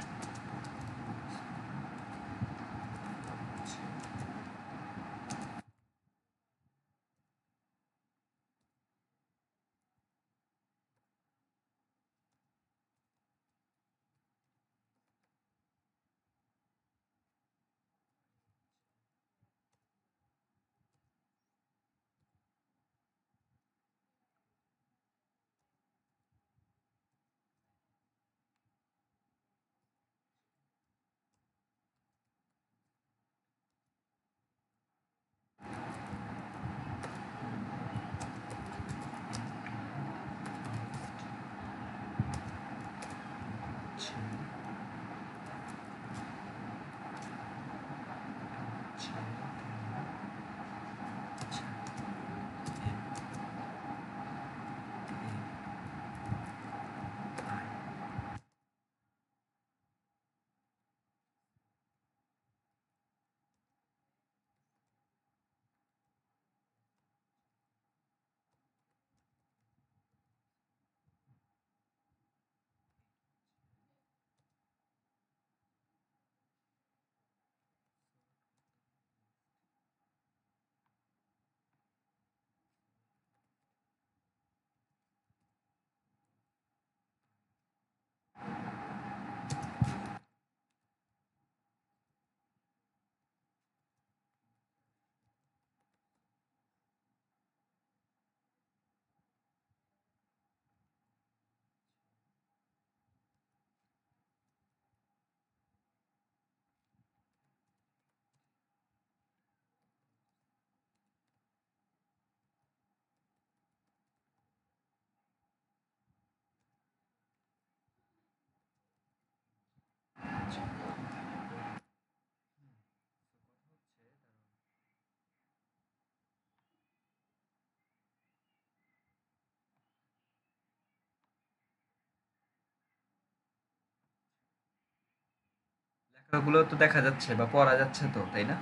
লেখাগুলো তো দেখা যাচ্ছে বা পড়া যাচ্ছে তো, তাই না?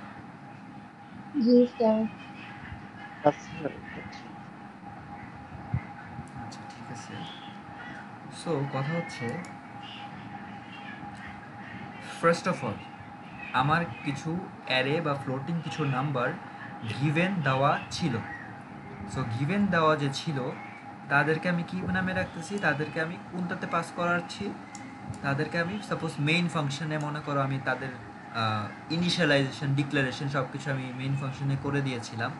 জি স্যার। আচ্ছা আচ্ছা। আচ্ছা ঠিক আছে। সো কথা হচ্ছে, ফার্স্ট অফ অল আমার কিছু অ্যারে বা ফ্লোটিং কিছু নাম্বার গিভেন দেওয়া ছিল। সো গিভেন দেওয়া যে ছিল তাদেরকে আমি কি নামে রাখতেছি, তাদেরকে আমি কোনটাতে পাস করাচ্ছি, তাদেরকে আমি সাপোজ মেইন ফাংশনে মনে করো আমি তাদের ইনিশিয়ালাইজেশন ডিক্লারেশন সব কিছু আমি মেইন ফাংশনে করে দিয়েছিলাম,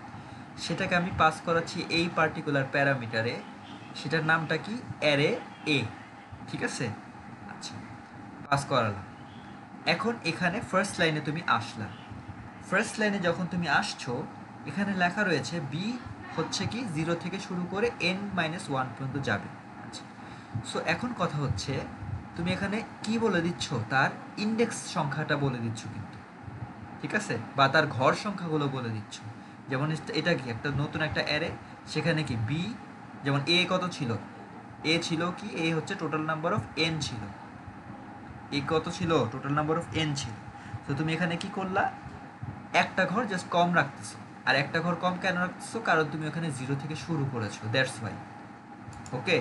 সেটাকে আমি পাস করাচ্ছি এই পার্টিকুলার প্যারামিটারে, সেটার নামটা কি অ্যারে এ। ঠিক আছে, আচ্ছা পাস করালাম। এখন এখানে ফার্স্ট লাইনে তুমি আসলা, ফার্স্ট লাইনে যখন তুমি আসছো এখানে লেখা রয়েছে বি হচ্ছে কি 0 থেকে শুরু করে n-1 পর্যন্ত যাবে। আচ্ছা, সো এখন কথা হচ্ছে তুমি এখানে কি বলে দিচ্ছ, তার ইন্ডেক্স সংখ্যাটা বলে দিচ্ছ কিন্তু, ঠিক আছে, বা তার ঘর সংখ্যাগুলো বলে দিচ্ছ। যেমন এটা কি একটা নতুন একটা অ্যারে, সেখানে কি বি, যেমন এ কত ছিল, এ ছিল কি, এ হচ্ছে টোটাল নাম্বার অফ এন ছিল, এ কত ছিল, টোটাল নাম্বার অফ এন ছিল। তো তুমি এখানে কি করলা, একটা ঘর জাস্ট কম রাখতেছো। আর একটা ঘর কম কেন রাখতেছো, কারণ তুমি ওখানে 0 থেকে শুরু করেছো, দ্যাটস ওয়াই। ওকে,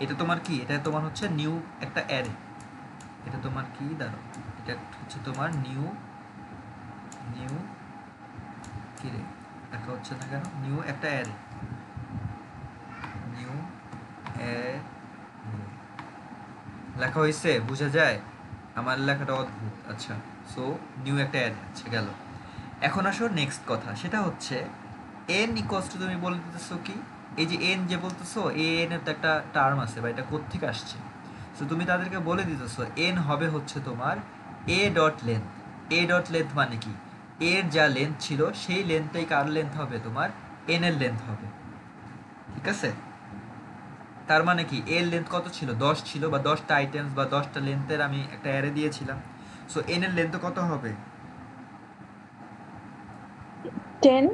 এটা তোমার কি, এটা তোমার হচ্ছে নিউ একটা অ্যারে, এটা তোমার কি দাঁড়ো, এটা হচ্ছে তোমার নিউ, নিউ কি রে দেখা হচ্ছে না কেন, নিউ একটা অ্যারে, নিউ অ্যারে লেখা হয়েছে, বোঝা যায় আমার লেখাটা অদ্ভুত। আচ্ছা, সো নিউ একটা অ্যারে, আচ্ছা গেল। এখন আসো নেক্সট কথা, সেটা হচ্ছে এন ইকোয়ালস টু, তুমি বলে দিতেছো কি, এই যে এন যে বলতেছো, এ এন এর তো একটা টার্ম আছে বা এটা কোত্থেকে আসছে, সো তুমি তাদেরকে বলে দিতেছো এন হবে হচ্ছে তোমার A dot length. A dot length মানে কি, এর যা লেন্থ ছিল সেই লেন্থটাই কার লেন্থ হবে, তোমার এন এর লেন্থ হবে। ঠিক আছে, তার মানে কি এর লেন্থ কত ছিল, 10 ছিল, বা 10টা আইটেমস বা 10টা লেন্থের আমি একটা অ্যারে দিয়েছিলাম। সো এন এর লেন্থ কত হবে, 10.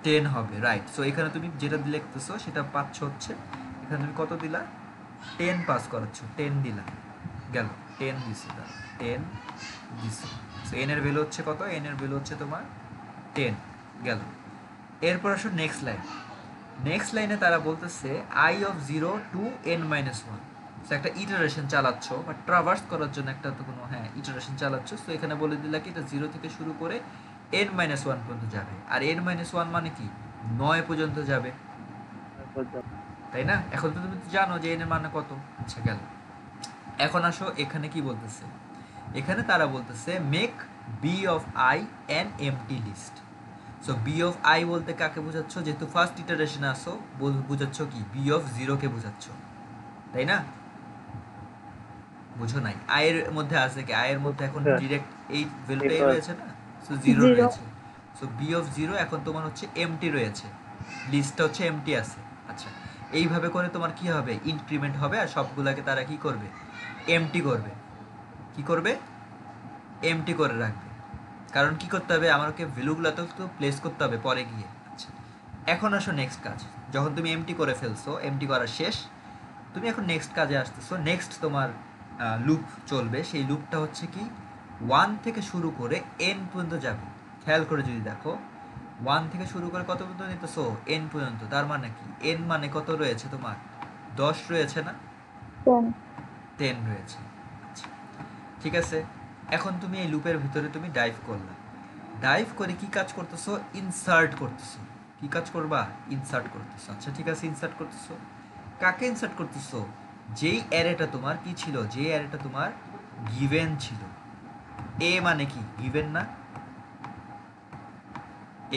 10 হবে, রাইট। সো এখানে তুমি যেটা লিখতেছো সেটা পাচ্ছ হচ্ছে, এখানে তুমি কত দিলা, 10 পাস করাচ্ছ, 10 দিলা, গেল 10 দিছে, 10 দিছে। সো এন এর ভ্যালু হচ্ছে কত, এন এর ভ্যালু হচ্ছে তোমার 10, গেল। এরপর আসো নেক্সট লাইন, নেক্সট লাইনে তারা বলতেছে I of 0 to n-1। So একটা ইটারেশন চালাচ্ছ বা ট্রাভার্স করার জন্য একটা তো কোনো, হ্যাঁ ইটারেশন চালাচ্ছ। সো এখানে বলে দিলা কি এটা 0 থেকে শুরু করে n-1 পর্যন্ত যাবে, আর n-1 মানে কি 9 পর্যন্ত যাবে, তাই না? এখন তো তুমি তো জানো যে n এর মানে কত। আচ্ছা গেল। এখন আসো এখানে কি বলতেছে, এখানে তারা বলতেছে make B of I an empty list. So B of I বলতে কাকে বোঝাচ্ছ, যেহেতু ফার্স্ট ইটারেশনে আসো বোঝাচ্ছ কি বি অফ 0 কে বোঝাচ্ছ, তাই না? বুঝো নাই, আয়ের মধ্যে আছে কি, আয়ের মধ্যে এখন ডিরেক্ট এই ভ্যালুটাই রয়েছে না, সো 0 0. রয়েছে। সো বি অফ 0 এখন তোমার হচ্ছে এমটি রয়েছে, লিস্টটা হচ্ছে এমটি আছে। আচ্ছা, এইভাবে করে তোমার কি হবে, ইনক্রিমেন্ট হবে, আর সবগুলাকে তারা কি করবে, এমটি করবে, কি করবে, এমটি করে রাখবে। কারণ কি করতে হবে, আমাকে ভ্যালুগুলো তো প্লেস করতে হবে পরে গিয়ে। আচ্ছা, এখন আসো নেক্সট কাজ, যখন তুমি এমটি করে ফেলছো, এমটি করা শেষ, তুমি এখন নেক্সট কাজে আসতেছো। নেক্সট তোমার লুপ চলবে, সেই লুপটা হচ্ছে কি 1 থেকে শুরু করে এন পর্যন্ত যাবে। খেয়াল করে যদি দেখো, 1 থেকে শুরু করে কত পর্যন্ত নিতেছো, এন পর্যন্ত। তার মানে কি, এন মানে কত রয়েছে তোমার, 10 রয়েছে না, 10. 10 রয়েছে। আচ্ছা ঠিক আছে, এখন তুমি এই লুপের ভিতরে তুমি ডাইভ করলা, ডাইভ করে কি কাজ করতেছো, ইনসার্ট করতেছো। কি কাজ করবা, ইনসার্ট করতেছো। আচ্ছা ঠিক আছে, ইনসার্ট করতেছো, কাকে ইনসার্ট করতেছো, যেই অ্যারেটা তোমার কি ছিল, যে অ্যারেটা তোমার গিভেন ছিল। এ মানে কি, গিভেন না,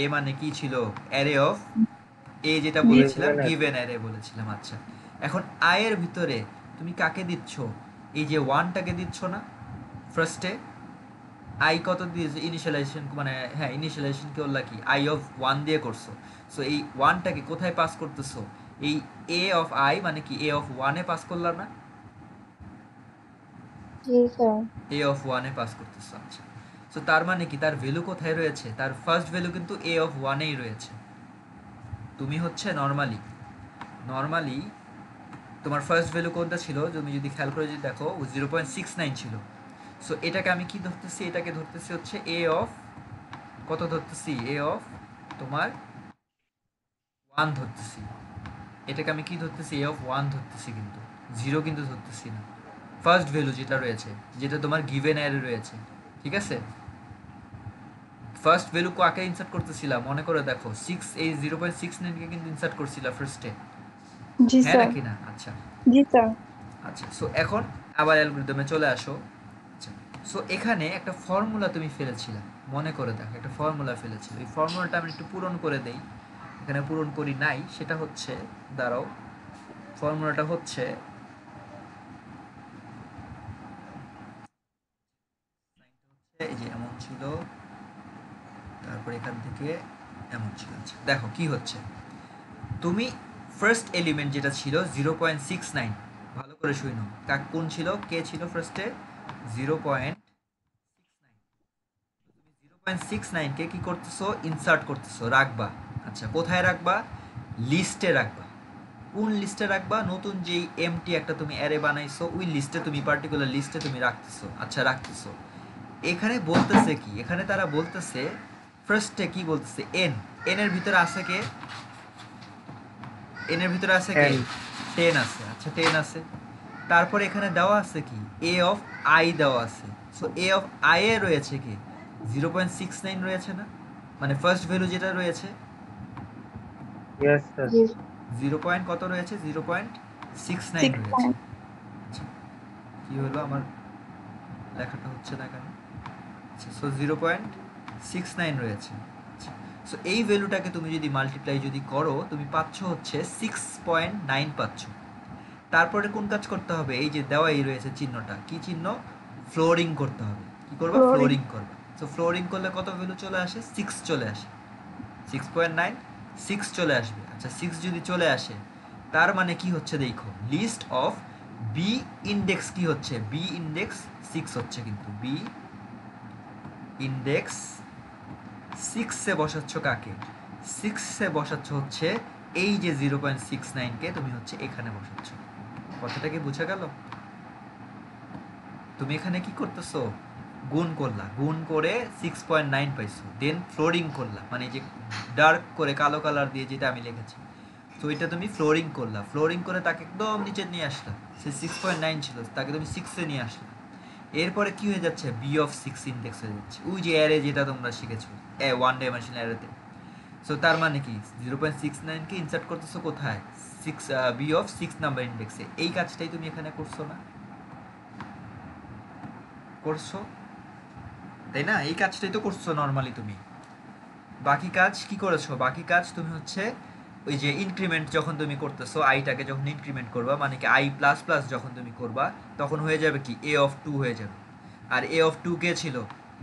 এ মানে কি ছিল, অ্যারে অফ এ, যেটা বলেছিলাম গিভেন অ্যারে বলেছিলাম। আচ্ছা, এখন আয়ের ভিতরে তুমি কাকে দিচ্ছ, এই যে ওয়ানটাকে দিচ্ছ না, ফার্স্টে আই কত দিয়েছে, ইনিশিয়ালাইজেশন মানে হ্যাঁ ইনিশিয়ালাইজেশন কি বললা, কি আই অফ 1 দিয়ে করছো। সো এই ওয়ানটাকে কোথায় পাস করতেছো, এই এ অফ আই মানে কি এ অফ 1-এ পাস করলা না, জি স্যার। এ অফ 1-এ পাস করতেছো। আচ্ছা, সো তার মানে কি তার ভ্যালু কোথায় রয়েছে, তার ফার্স্ট ভ্যালু কিন্তু এ অফ 1-এই রয়েছে। তুমি হচ্ছে নর্মালি, নর্মালি তোমার ফার্স্ট ভ্যালু কোনটা ছিল, তুমি যদি খেয়াল করে যদি দেখো 0.69 ছিল, সো এটাকে আমি কি ধরতেছি, এটাকে ধরতেছি হচ্ছে এ অফ কত ধরতেছি, এ অফ তোমার 1 ধরতেছি। এটাকে আমি কি ধরতেছি, এ অফ 1 ধরতেছি, কিন্তু 0 কিন্তু ধরতেছি না। ফার্স্ট ভ্যালু যেটা রয়েছে, যেটা তোমার গিভেন অ্যারে রয়েছে, ঠিক আছে। ফার্স্ট ভ্যালু কাকে ইনসার্ট করতেছিলাম মনে করে দেখো, 6 এই 0.69 কে কিন্তু ইনসার্ট করছিলাম ফার্স্টে, জি হ্যাঁ স্যার। নাকি না? আচ্ছা জি স্যার। আচ্ছা, সো এখন আবার অ্যালগরিদমে চলে আসো। আচ্ছা, সো এখানে একটা ফর্মুলা তুমি ফেলেছিলে, মনে করে দেখো একটা ফর্মুলা ফেলেছিলে, এই ফর্মুলাটা আমি একটু পূরণ করে দেই, এখানে পূরণ করি নাই, সেটা হচ্ছে, দাঁড়াও, ফর্মুলাটা হচ্ছে এই যে এমন ছিল, তারপর এখান থেকে এমন ছিল। আচ্ছা দেখো কি হচ্ছে, তুমি ফার্স্ট এলিমেন্ট যেটা ছিল 0.69, ভালো করে শুনো, কোন ছিল, কে ছিল ফার্স্টে, 0.69 কে কি করতেছো, ইনসার্ট করতেছো, রাখবা। আচ্ছা কোথায় রাখবা, লিস্টে রাখবা। কোন লিস্টে রাখবা, নতুন যেই এমটি একটা তুমি অ্যারে বানাইছো ওই লিস্টে, তুমি পার্টিকুলার লিস্টে তুমি রাখতেছো। আচ্ছা রাখতেছো, এখানে বলতেছে কি, এখানে তারা বলতেছে ফার্স্টে কি বলতেছে, এন, এন এর ভিতরে আছে কে, এন এর ভিতরে আছে কে, 10 10 আছে। আচ্ছা 10 আছে, তারপর এখানে দেওয়া আছে কি, এ অফ আই দেওয়া আছে। So A of I A রয়েছে কি, 0.69 রয়েছে না, মানে ফার্স্ট ভ্যালু যেটা রয়েছে, ইয়েস স্যার। জি 0 পয়েন্ট কত রয়েছে, 0.69 6 রয়েছে। পয়েন্ট। আচ্ছা কি হলো, আমার লেখাটা হচ্ছে না কেন, আচ্ছা সো 0.69 রয়েছে। আচ্ছা সো এই ভ্যালুটাকে তুমি যদি মাল্টিপ্লাই যদি করো, তুমি পাচ্ছ হচ্ছে 6.9 পাচ্ছ। তারপরে কোন কাজ করতে হবে, এই যে দেওয়াই রয়েছে চিহ্নটা, কি চিহ্ন, ফ্লোরিং করতে হবে। কি করবা, Flooring। ফ্লোরিং করবা। সো ফ্লোরিং করলে কত ভ্যালু চলে আসে, 6 চলে আসে, 6.9, 6 চলে আসবে। আচ্ছা 6 যদি চলে আসে, তার মানে কি হচ্ছে দেখো, লিস্ট অফ বি ইন্ডেক্স কি হচ্ছে, বি ইন্ডেক্স 6 হচ্ছে, কিন্তু বি ইন্ডেক্স 6 এ বসাচ্ছ কাকে, 6 এ বসাচ্ছ হচ্ছে এই যে 0.69 কে তুমি হচ্ছে এখানে বসাচ্ছ। কথাটা কি বুঝা গেল? তুমি এখানে কি করতেছো, গুণ করলা, গুণ করে 6.9 পাইছো, দেন ফ্লোরিং করলা, মানে যে ডার্ক করে কালো কালার দিয়ে যেটা আমি লিখেছি, তো এটা তুমি ফ্লোরিং করলা, ফ্লোরিং করে তাকে একদম নিচে নিয়ে আসলা, সে 6.9 ছিল, তাকে তুমি 6 এ নিয়ে আসলা। এরপরে কি হয়ে যাচ্ছে, বি অফ 6 ইন্ডেক্স হয়ে যাচ্ছে, ওই যে অ্যারে যেটা তোমরা শিখেছো ওয়ান ডাইমেনশনাল অ্যারেতে। সো তার মানে কি, 0.69 কে ইনসার্ট করতেছো কোথায়, 6 বি অফ 6 নাম্বার ইন্ডেক্সে। এই কাজটাই তুমি এখানে করছো না, করছো তাই না, এই কাজটাই তো করছো নর্মালি তুমি। বাকি কাজ কি করেছো, বাকি কাজ তুমি হচ্ছে ওই যে ইনক্রিমেন্ট যখন তুমি করতেছো, আইটাকে যখন ইনক্রিমেন্ট করবা, মানে কি আই প্লাস প্লাস যখন তুমি করবা, তখন হয়ে যাবে কি, এ অফ 2 হয়ে যাবে। আর এ অফ 2 কে ছিল,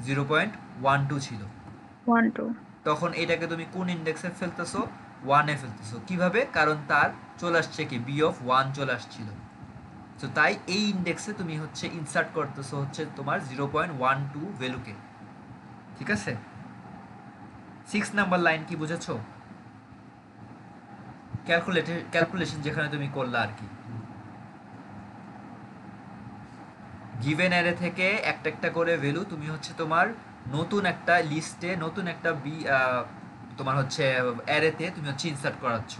0.12 ছিল, 1 2। তখন এটাকে তুমি কোন ইন্ডেক্সে ফেলতেছো, 1 এ ফেলতেছো। কিভাবে, কারণ তার চলে আসছে কি, বি অফ 1 চলে আসছিল। তো তাই এই ইন্ডেক্সে তুমি হচ্ছে ইনসার্ট করতেছো হচ্ছে তোমার 0.12 ভ্যালুকে, ঠিক আছে। 6 নাম্বার লাইন কি বুঝেছো, ক্যালকুলেশন যেখানে তুমি করলা আর কি, গিভেন অ্যারে থেকে একটা একটা করে ভ্যালু তুমি হচ্ছে তোমার নতুন একটা লিস্টে, নতুন একটা বি তোমার হচ্ছে অ্যারেতে তুমি হচ্ছে ইনসার্ট করাচ্ছ,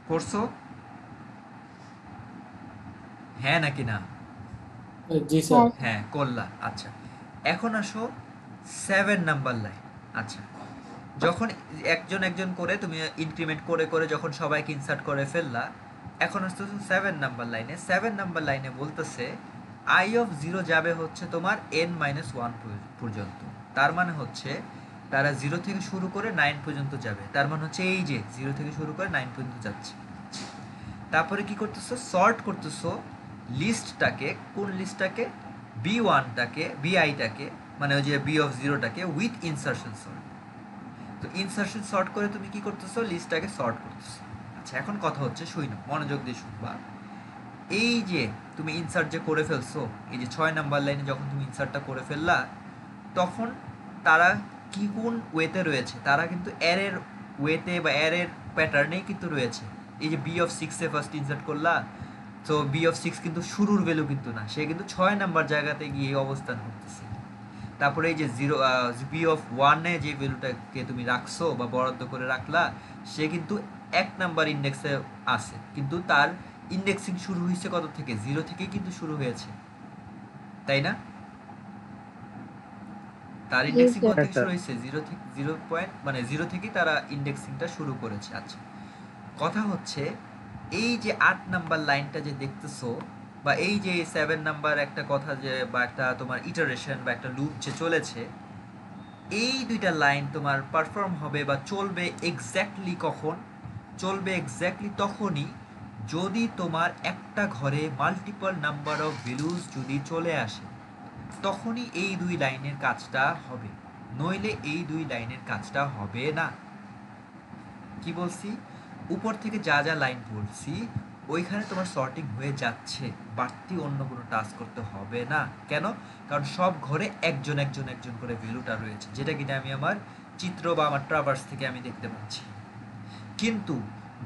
করছো, হ্যাঁ নাকি না? জি স্যার। হ্যাঁ হ্যাঁ করলা। আচ্ছা এখন আসো 7 নাম্বার লাইন। আচ্ছা যখন একজন একজন করে তুমি ইনক্রিমেন্ট করে করে যখন সবাইকে ইনসার্ট করে ফেললা, এখন আসতেছে 7 নাম্বার লাইনে। 7 নাম্বার লাইনে বলতেছে আই অফ 0 যাবে হচ্ছে তোমার n-1 পর্যন্ত। তার মানে হচ্ছে তারা 0 থেকে শুরু করে 9 পর্যন্ত যাবে, তার মানে হচ্ছে এই যে 0 থেকে শুরু করে 9 পর্যন্ত যাচ্ছে। তারপরে কি করতেছো, সর্ট করতেছো লিস্টটাকে, কোন লিস্টটাকে, বি ওয়ানটাকে, বি আইটাকে, মানে ওই যে বি অফ 0টাকে উইথ ইনসারশন সর্ট। তো ইনসারশন সর্ট করে তুমি কি করতেছো, লিস্টটাকে সর্ট করতেছো। আচ্ছা এখন কথা হচ্ছে, শুনো মনোযোগ দিয়ে শুনবা, এই যে তুমি ইনসার্ট যে করে ফেলছো, এই যে 6 নাম্বার লাইনে যখন তুমি ইনসার্টটা করে ফেললা, তখন তারা কি কোন ওয়েতে রয়েছে, তারা কিন্তু অ্যারের ওয়েতে বা অ্যারের প্যাটার্নেই কিন্তু রয়েছে। এই যে বি অফ 6 এ ফার্স্ট ইনসার্ট করলা, তো বি অফ 6 কিন্তু শুরুর ভ্যালু কিন্তু না, সে কিন্তু 6 নাম্বার জায়গাতে গিয়ে অবস্থান করতেছে। তারপরে এই যে বি অফ 1-এ যে ভ্যালুটাকে তুমি রাখছো বা বরাদ্দ করে রাখলা, সে কিন্তু 1 নাম্বার ইন্ডেক্সে আছে, কিন্তু তার ইন্ডেক্সিং শুরু হয়েছে কত থেকে? 0 থেকেই কিন্তু শুরু হয়েছে, তাই না? তার জি ইন্ডেক্সিং স্যার। কোথা থেকে স্যার শুরু হয়েছে? 0 থেকে 0 পয়েন্ট মানে 0 থেকেই তারা ইন্ডেক্সিংটা শুরু করেছে। আচ্ছা, কথা হচ্ছে এই যে 8 নাম্বার লাইনটা যে দেখতেছো, বা এই যে 7 নাম্বার একটা কথা যে, বা একটা তোমার ইটারেশন বা একটা লুপ যে চলেছে, এই দুইটা লাইন তোমার পারফর্ম হবে বা চলবে এক্স্যাক্টলি কখন? চলবে এক্স্যাক্টলি তখনই যদি তোমার একটা ঘরে মাল্টিপল নাম্বার অফ ভ্যালুজ যদি চলে আসে, তখনই এই দুই লাইনের কাজটা হবে, নইলে এই দুই লাইনের কাজটা হবে না। কি বলছি? উপর থেকে যা যা লাইন বলছি ওইখানে তোমার সর্টিং হয়ে যাচ্ছে, বাড়তি অন্য কোনো টাস্ক করতে হবে না। কেন? কারণ সব ঘরে একজন একজন একজন করে ভ্যালুটা রয়েছে, যেটা কিনা আমি আমার চিত্র বা আমার ট্রাভার্স থেকে আমি দেখতে পাচ্ছি। কিন্তু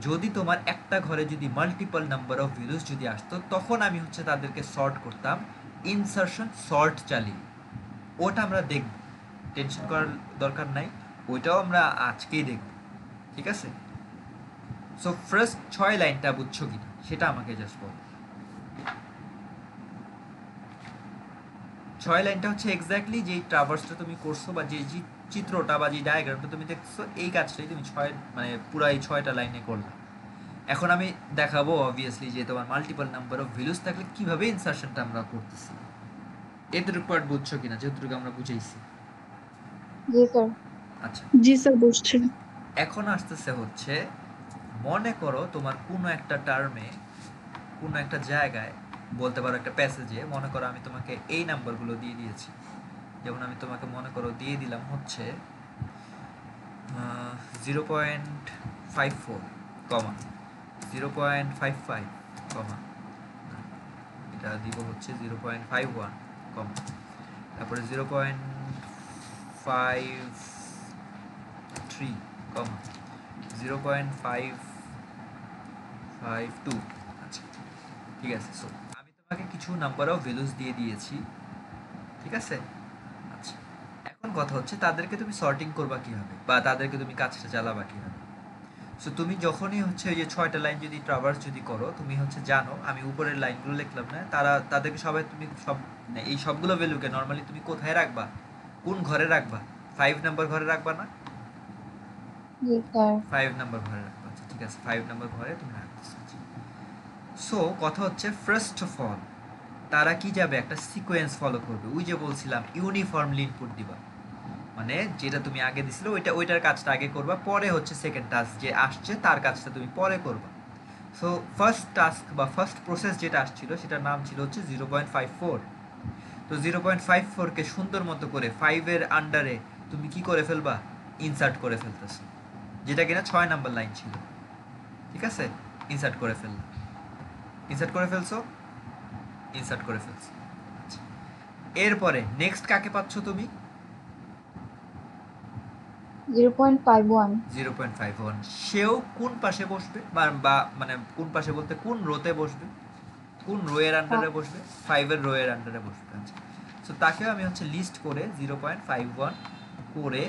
যদি তোমার একটা ঘরে যদি মাল্টিপল নাম্বার অফ ভ্যালুস যদি আসতো, তখন আমি হচ্ছে তাদেরকে সর্ট করতাম ইনসারশন সর্ট চালিয়ে। ওটা আমরা দেখব, টেনশন করার দরকার নাই, ওইটাও আমরা আজকেই দেখব, ঠিক আছে? সো ফার্স্ট 6 লাইনটা বুঝছো কিনা সেটা আমাকে জাস্ট বলো। 6 লাইনটা হচ্ছে এক্স্যাক্টলি যেই ট্রাভার্সটা তুমি করছো বা যে চিত্রটা বা যে ডায়াগ্রামটা তুমি দেখছো, এই কাজটাই তুমি 6 মানে পুরো এই 6টা লাইনে করলে। এখন আমি দেখাবো অবভিয়াসলি যে তোমার মাল্টিপল নাম্বার অফ ভ্যালুস থাকলে কিভাবে ইনসারশনটা আমরা করতেছি। এতটুকু পার্ট বুঝছো কিনা, যেটুকু আমরা বুঝাইছি? জি স্যার। আচ্ছা, জি স্যার, বুঝছি। এখন আসতেছে হচ্ছে, মনে করো তোমার কোনো একটা টার্মে, কোনো একটা জায়গায়, বলতে পারো একটা প্যাসেজে, মনে করো আমি তোমাকে এই নাম্বারগুলো দিয়ে দিয়েছি। যেমন আমি তোমাকে মনে করো দিয়ে দিলাম হচ্ছে 0.54, 0.55, এটা দিব হচ্ছে 0.51, তারপরে 0.53, 0.552। আচ্ছা, ঠিক আছে। সো আমি তোমাকে কিছু নাম্বার অফ ভ্যালুস দিয়ে দিয়েছি, ঠিক আছে? আচ্ছা, এখন কথা হচ্ছে তাদেরকে তুমি সর্টিং করবা কিভাবে, বা তাদেরকে তুমি কাজটা চালাবা কিভাবে? সো তুমি যখনই হচ্ছে ওই যে 6টা লাইন যদি ট্রাভার্স যদি করো, তুমি হচ্ছে জানো, আমি উপরের লাইনগুলো লিখলাম না, তাদেরকে সবাই তুমি সব মানে এই সবগুলো ভ্যালুকে নর্মালি তুমি কোথায় রাখবা? কোন ঘরে রাখবা? 5 নাম্বার ঘরে রাখবা না? জি স্যার। 5 নাম্বার ঘরে রাখবা। আচ্ছা, ঠিক আছে, 5 নাম্বার ঘরে তুমি রাখতেছো। সো কথা হচ্ছে ফার্স্ট অফ অল তারা কি যাবে? একটা সিকোয়েন্স ফলো করবে। ওই যে বলছিলাম ইউনিফর্মলি ইনপুট দিবা, মানে যেটা তুমি আগে দিছিলে ওইটার কাজটা আগে করবা, পরে হচ্ছে সেকেন্ড টাস্ক যে আসছে তার কাজটা তুমি পরে করবা। সো ফার্স্ট টাস্ক বা ফার্স্ট প্রসেস যেটা আসছিল সেটার নাম ছিল হচ্ছে 0.54। তো 0.54কে সুন্দর মতো করে 5-এর আন্ডারে তুমি কি করে ফেলবা? ইনসার্ট করে ফেলতেছো, যেটা কিনা 6 নাম্বার লাইন ছিল, ঠিক আছে? ইনসার্ট করে ফেললা, ইনসার্ট করে ফেলছো, ইনসার্ট করে ফেলছো। আচ্ছা, এরপরে নেক্সট কাকে পাচ্ছ তুমি? 0.51। 0.51। সেও কোন পাশে বসবে, বা মানে কোন পাশে বলতে কোন রোতে বসবে, কোন রোয়ের আন্ডারে বসবে? 5-এর রোয়ের আন্ডারে বসবে। আচ্ছা, সো তাকেও আমি হচ্ছে লিস্ট করে 0.51 করে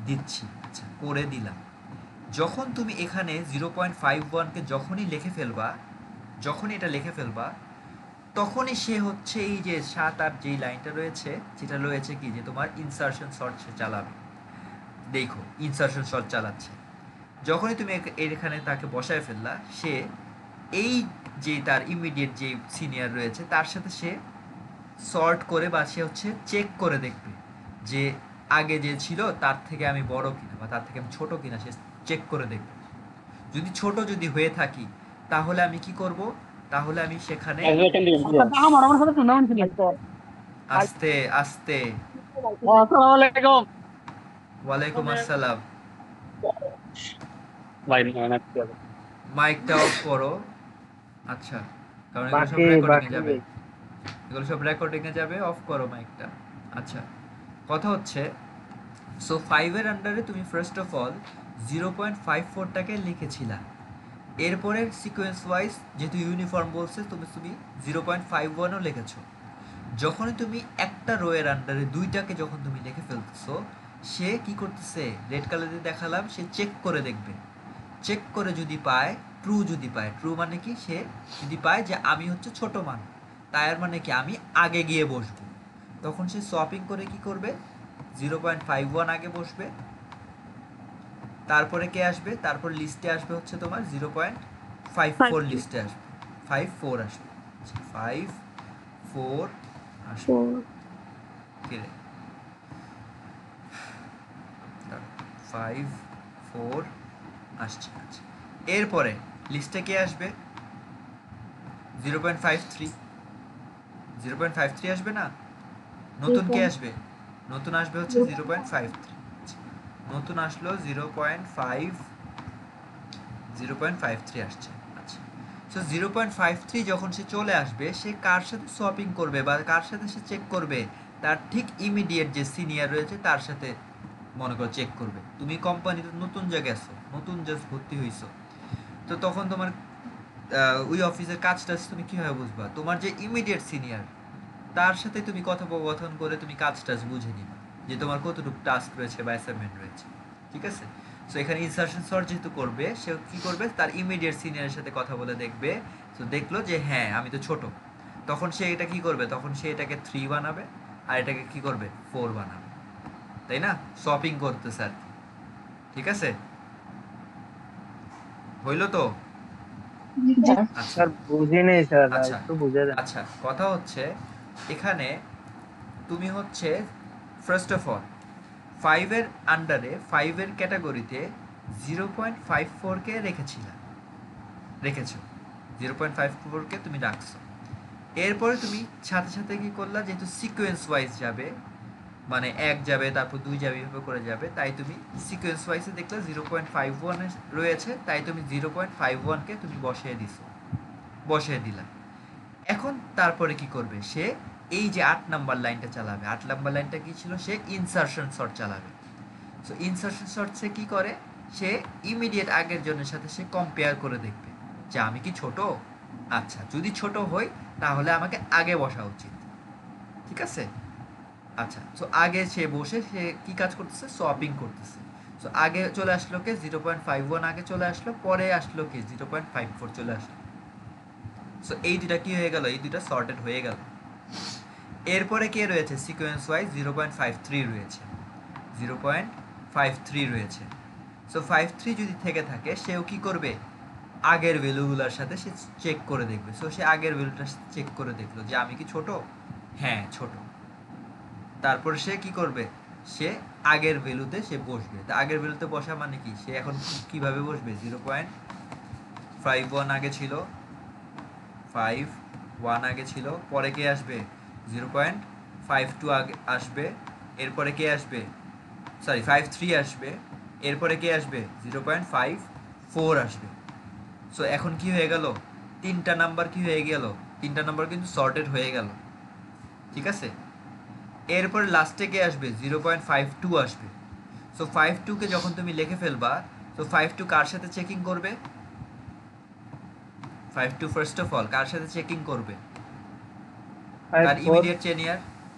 দিচ্ছি। আচ্ছা, করে দিলাম। যখন তুমি এখানে 0.51কে যখনই লিখে ফেলবা, যখনই এটা লিখে ফেলবা, তখনই সে হচ্ছে এই যে 7-8 যেই লাইনটা রয়েছে, যেটা রয়েছে কি যে তোমার ইনসারশন সর্ট সে চালাবে। দেখো ইনসারশন সর্ট চালাচ্ছে, যখনই তুমি এখানে তাকে বসায় ফেললা, সে এই যে তার ইমিডিয়েট যে সিনিয়র রয়েছে তার সাথে সে সর্ট করে, বা সে হচ্ছে চেক করে দেখবে যে আগে যে ছিল তার থেকে আমি বড় কিনা বা তার থেকে আমি ছোট কিনা, সে চেক করে দেখবে। যদি ছোট যদি হয়ে থাকি, তাহলে আমি কি করব? তাহলে আমি সেখানে আমার সাথে টুর্নামেন্ট ছিল আস্তে আস্তে, আসসালামু আলাইকুম ওয়ালাইকুম আসসালাম, ভাই মাইকটা অফ করো। আচ্ছা, কারণ এগুলো সব বাকি রেকর্ডিং এ বাকি যাবে, এগুলো সব রেকর্ডিং এ যাবে, অফ করো মাইকটা। আচ্ছা, কথা হচ্ছে, সো 5-এর আন্ডারে তুমি ফার্স্ট অফ অল 0.54টাকে লিখেছিলা, এরপরের সিকোয়েন্স ওয়াইজ যেহেতু ইউনিফর্ম বলছে তুমি 0.51ও লিখেছো, যখনই তুমি একটা রোয়ের আন্ডারে দুইটাকে যখন তুমি লিখে ফেলতেছো, সে কি করতেছে, রেড কালার দিয়ে দেখালাম, সে চেক করে দেখবে। চেক করে যদি পায়, ট্রু যদি পায়, ট্রু মানে কি, সে যদি পায় যে আমি হচ্ছে ছোট মান, তার মানে কি আমি আগে গিয়ে বসবো, তখন সে সোয়াপিং করে কি করবে, 0.51 আগে বসবে। তারপরে কে আসবে, তারপর লিস্টে আসবে হচ্ছে তোমার 0.54 লিস্টে আসবে, 54 আসবে, 54 আসবে। 4 কে রে? 54 আসছে। আচ্ছা, এরপরে লিস্টে কে আসবে, 0.53, 0.53 আসবে না, নতুন কে আসবে, নতুন আসবে হচ্ছে 0.53, নতুন আসলো 0.53 আসছে। আচ্ছা, সো 0.53 যখন সে চলে আসবে, সে কার সাথে সোয়াপিং করবে বা কার সাথে সে চেক করবে, তার ঠিক ইমিডিয়েট যে সিনিয়র রয়েছে তার সাথে মনে করো চেক করবে। তুমি কোম্পানিতে নতুন জায়গায় আছো, নতুন জাস্ট ভর্তি হইছো, তো তখন তোমার ওই অফিসের কাজটা তুমি কীভাবে বুঝবা, তোমার যে ইমিডিয়েট সিনিয়র তার সাথে তুমি কথোপকথন করে তুমি কাজটা বুঝে নিবা যে তোমার কতটুকু টাস্ক রয়েছে বা অ্যাসাইনমেন্ট রয়েছে। ঠিক আছে, সো এখানে ইনসার্শন সর্ট যেহেতু করবে, সে কি করবে, তার ইমিডিয়েট সিনিয়রের সাথে কথা বলে দেখবে, তো দেখলো যে হ্যাঁ আমি তো ছোট, তখন সে এটা কি করবে, তখন সে এটাকে 3 বানাবে আর এটাকে কি করবে 4 বানাবে, তাই না, শপিং করতেছে আর কি। ঠিক আছে, হইলো তো? জি স্যার। আচ্ছা স্যার বুঝি নেই স্যার, আচ্ছা একটু বুঝে দেন। আচ্ছা, কথা হচ্ছে এখানে তুমি হচ্ছে ফার্স্ট অফ অল 5-এর আন্ডারে 5-এর ক্যাটাগরিতে 0.54কে রেখেছো, 0.54কে তুমি রাখছো। এরপরে তুমি সাথে সাথে কি করলা, যেহেতু সিকোয়েন্স ওয়াইজ যাবে, মানে 1 যাবে তারপর 2 যাবে, এভাবে করে যাবে, তাই তুমি সিকোয়েন্স ওয়াইজে দেখলে 0.51 রয়েছে, তাই তুমি 0.51কে তুমি বসিয়ে দিলা। এখন তারপরে কি করবে সে, এই যে 8 নাম্বার লাইনটা চালাবে, 8 নাম্বার লাইনটা কি ছিল, সে ইনসার্শন সর্ট চালাবে। সো ইনসার্শন সর্ট সে কি করে, সে ইমিডিয়েট আগের জনের সাথে সে কম্পেয়ার করে দেখবে যে আমি কি ছোট, আচ্ছা যদি ছোট হই তাহলে আমাকে আগে বসা উচিত। ঠিক আছে, আচ্ছা, সো আগে সে বসে সে কি কাজ করতেছে, সোয়াপিং করতেছে। সো আগে চলে আসলো কে 0.51 আগে চলে আসলো, পরে আসলো কে 0.54 চলে আসলো। সো এই দুটা কি হয়ে গেল, এই দুটা সর্টেড হয়ে গেল। এরপরে কে রয়েছে, সিকোয়েন্স ওয়াইজ 0.53 রয়েছে, 0.53 রয়েছে। সো 53 যদি থেকে থাকে, সেও কি করবে, আগের ভ্যালুগুলোর সাথে সে চেক করে দেখবে। সো সে আগের ভ্যালুটা চেক করে দেখলো যে আমি কি ছোট, হ্যাঁ ছোট। তারপর সে কি করবে, সে আগের ভ্যালুতে সে বসবে। তা আগের ভ্যালুতে বসা মানে কি, সে এখন কিভাবে বসবে, 0.51 আগে ছিল, 51 আগে ছিল, পরে কে আসবে 0.52 আগে আসবে, এরপরে কে আসবে, সরি 53 আসবে, এরপরে কে আসবে 0.54 আসবে। সো এখন কি হয়ে গেল, তিনটা নাম্বার কি হয়ে গেল, তিনটা নাম্বার কিন্তু সর্টেড হয়ে গেল। ঠিক আছে, এরপরে লাস্টে কে আসবে 0.52 আসবে। সো 52কে যখন তুমি লিখে ফেলবা, তো 52 কার সাথে চেকিং করবে, 52 ফার্স্ট অফ অল কার সাথে চেকিং করবে, তার 4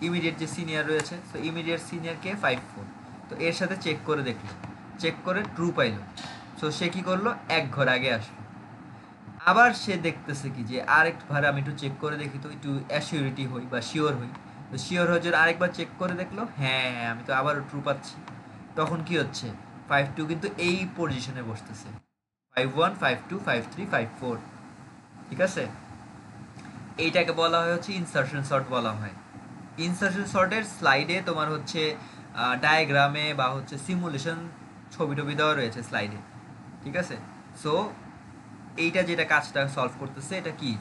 ইমিডিয়েট যে সিনিয়র রয়েছে, তো ইমিডিয়েট সিনিয়রকে 54, তো এর সাথে চেক করে দেখলো, চেক করে ট্রু পাইলো। সো সে কি করলো, এক ঘর আগে আসলো। আবার সে দেখতেছে কি যে আরেকবার আমি একটু চেক করে দেখি, তো একটু অ্যাসিওরিটি হই বা শিওর হই, তো শিওর হয়ে জন্য আরেকবার চেক করে দেখলো, হ্যাঁ আমি তো আবারও ট্রু পাচ্ছি। তখন কি হচ্ছে, 52 কিন্তু এই পজিশনে বসতেছে, 51, 52, 53, 54। ঠিক আছে, এইটাকে বলা হয় হচ্ছে ইনসার্শন সর্ট বলা হয়। ইনসার্শন সর্টের স্লাইডে তোমার হচ্ছে ডায়াগ্রামে বা হচ্ছে সিমুলেশন ছবি টবি দেওয়া রয়েছে স্লাইডে। ঠিক আছে, সো এইটা যেটা কাজটা সলভ করতেছে, এটা কি,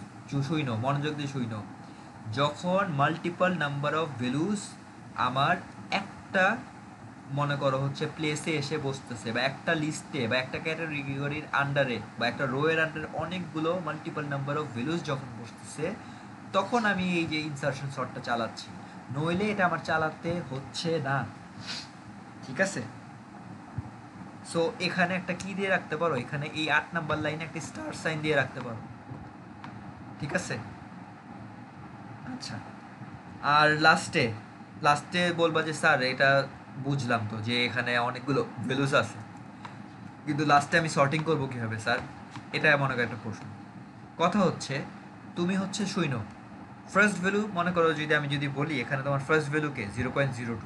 শুইন মনোযোগ দিয়ে শুইন, যখন মাল্টিপল নাম্বার অফ ভ্যালুস আমার একটা মনে করো হচ্ছে প্লেসে এসে বসতেছে, বা একটা লিস্টে বা একটা ক্যাটাগরির আন্ডারে বা একটা রো এর আন্ডারে অনেকগুলো মাল্টিপল নাম্বার অফ ভ্যালুস যখন বসতেছে, তখন আমি এই যে ইনসার্শন সর্টটা চালাচ্ছি, নইলে এটা আমার চালাতে হচ্ছে না। ঠিক আছে, সো এখানে একটা কি দিয়ে রাখতে পারো, এখানে এই 8 নাম্বার লাইনে একটা স্টার সাইন দিয়ে রাখতে পারো, ঠিক আছে? আচ্ছা, আর লাস্টে লাস্টে বলবা যে স্যার এটা বুঝলাম তো যে এখানে অনেকগুলো ভ্যালুস আছে, কিন্তু লাস্টে আমি সর্টিং করবো কীভাবে স্যার, এটা মনে করো একটা প্রশ্ন। কথা হচ্ছে তুমি হচ্ছে শূন্য ফার্স্ট ভ্যালু মনে করো, যদি বলি এখানে তোমার ফার্স্ট ভ্যালুকে 0.02,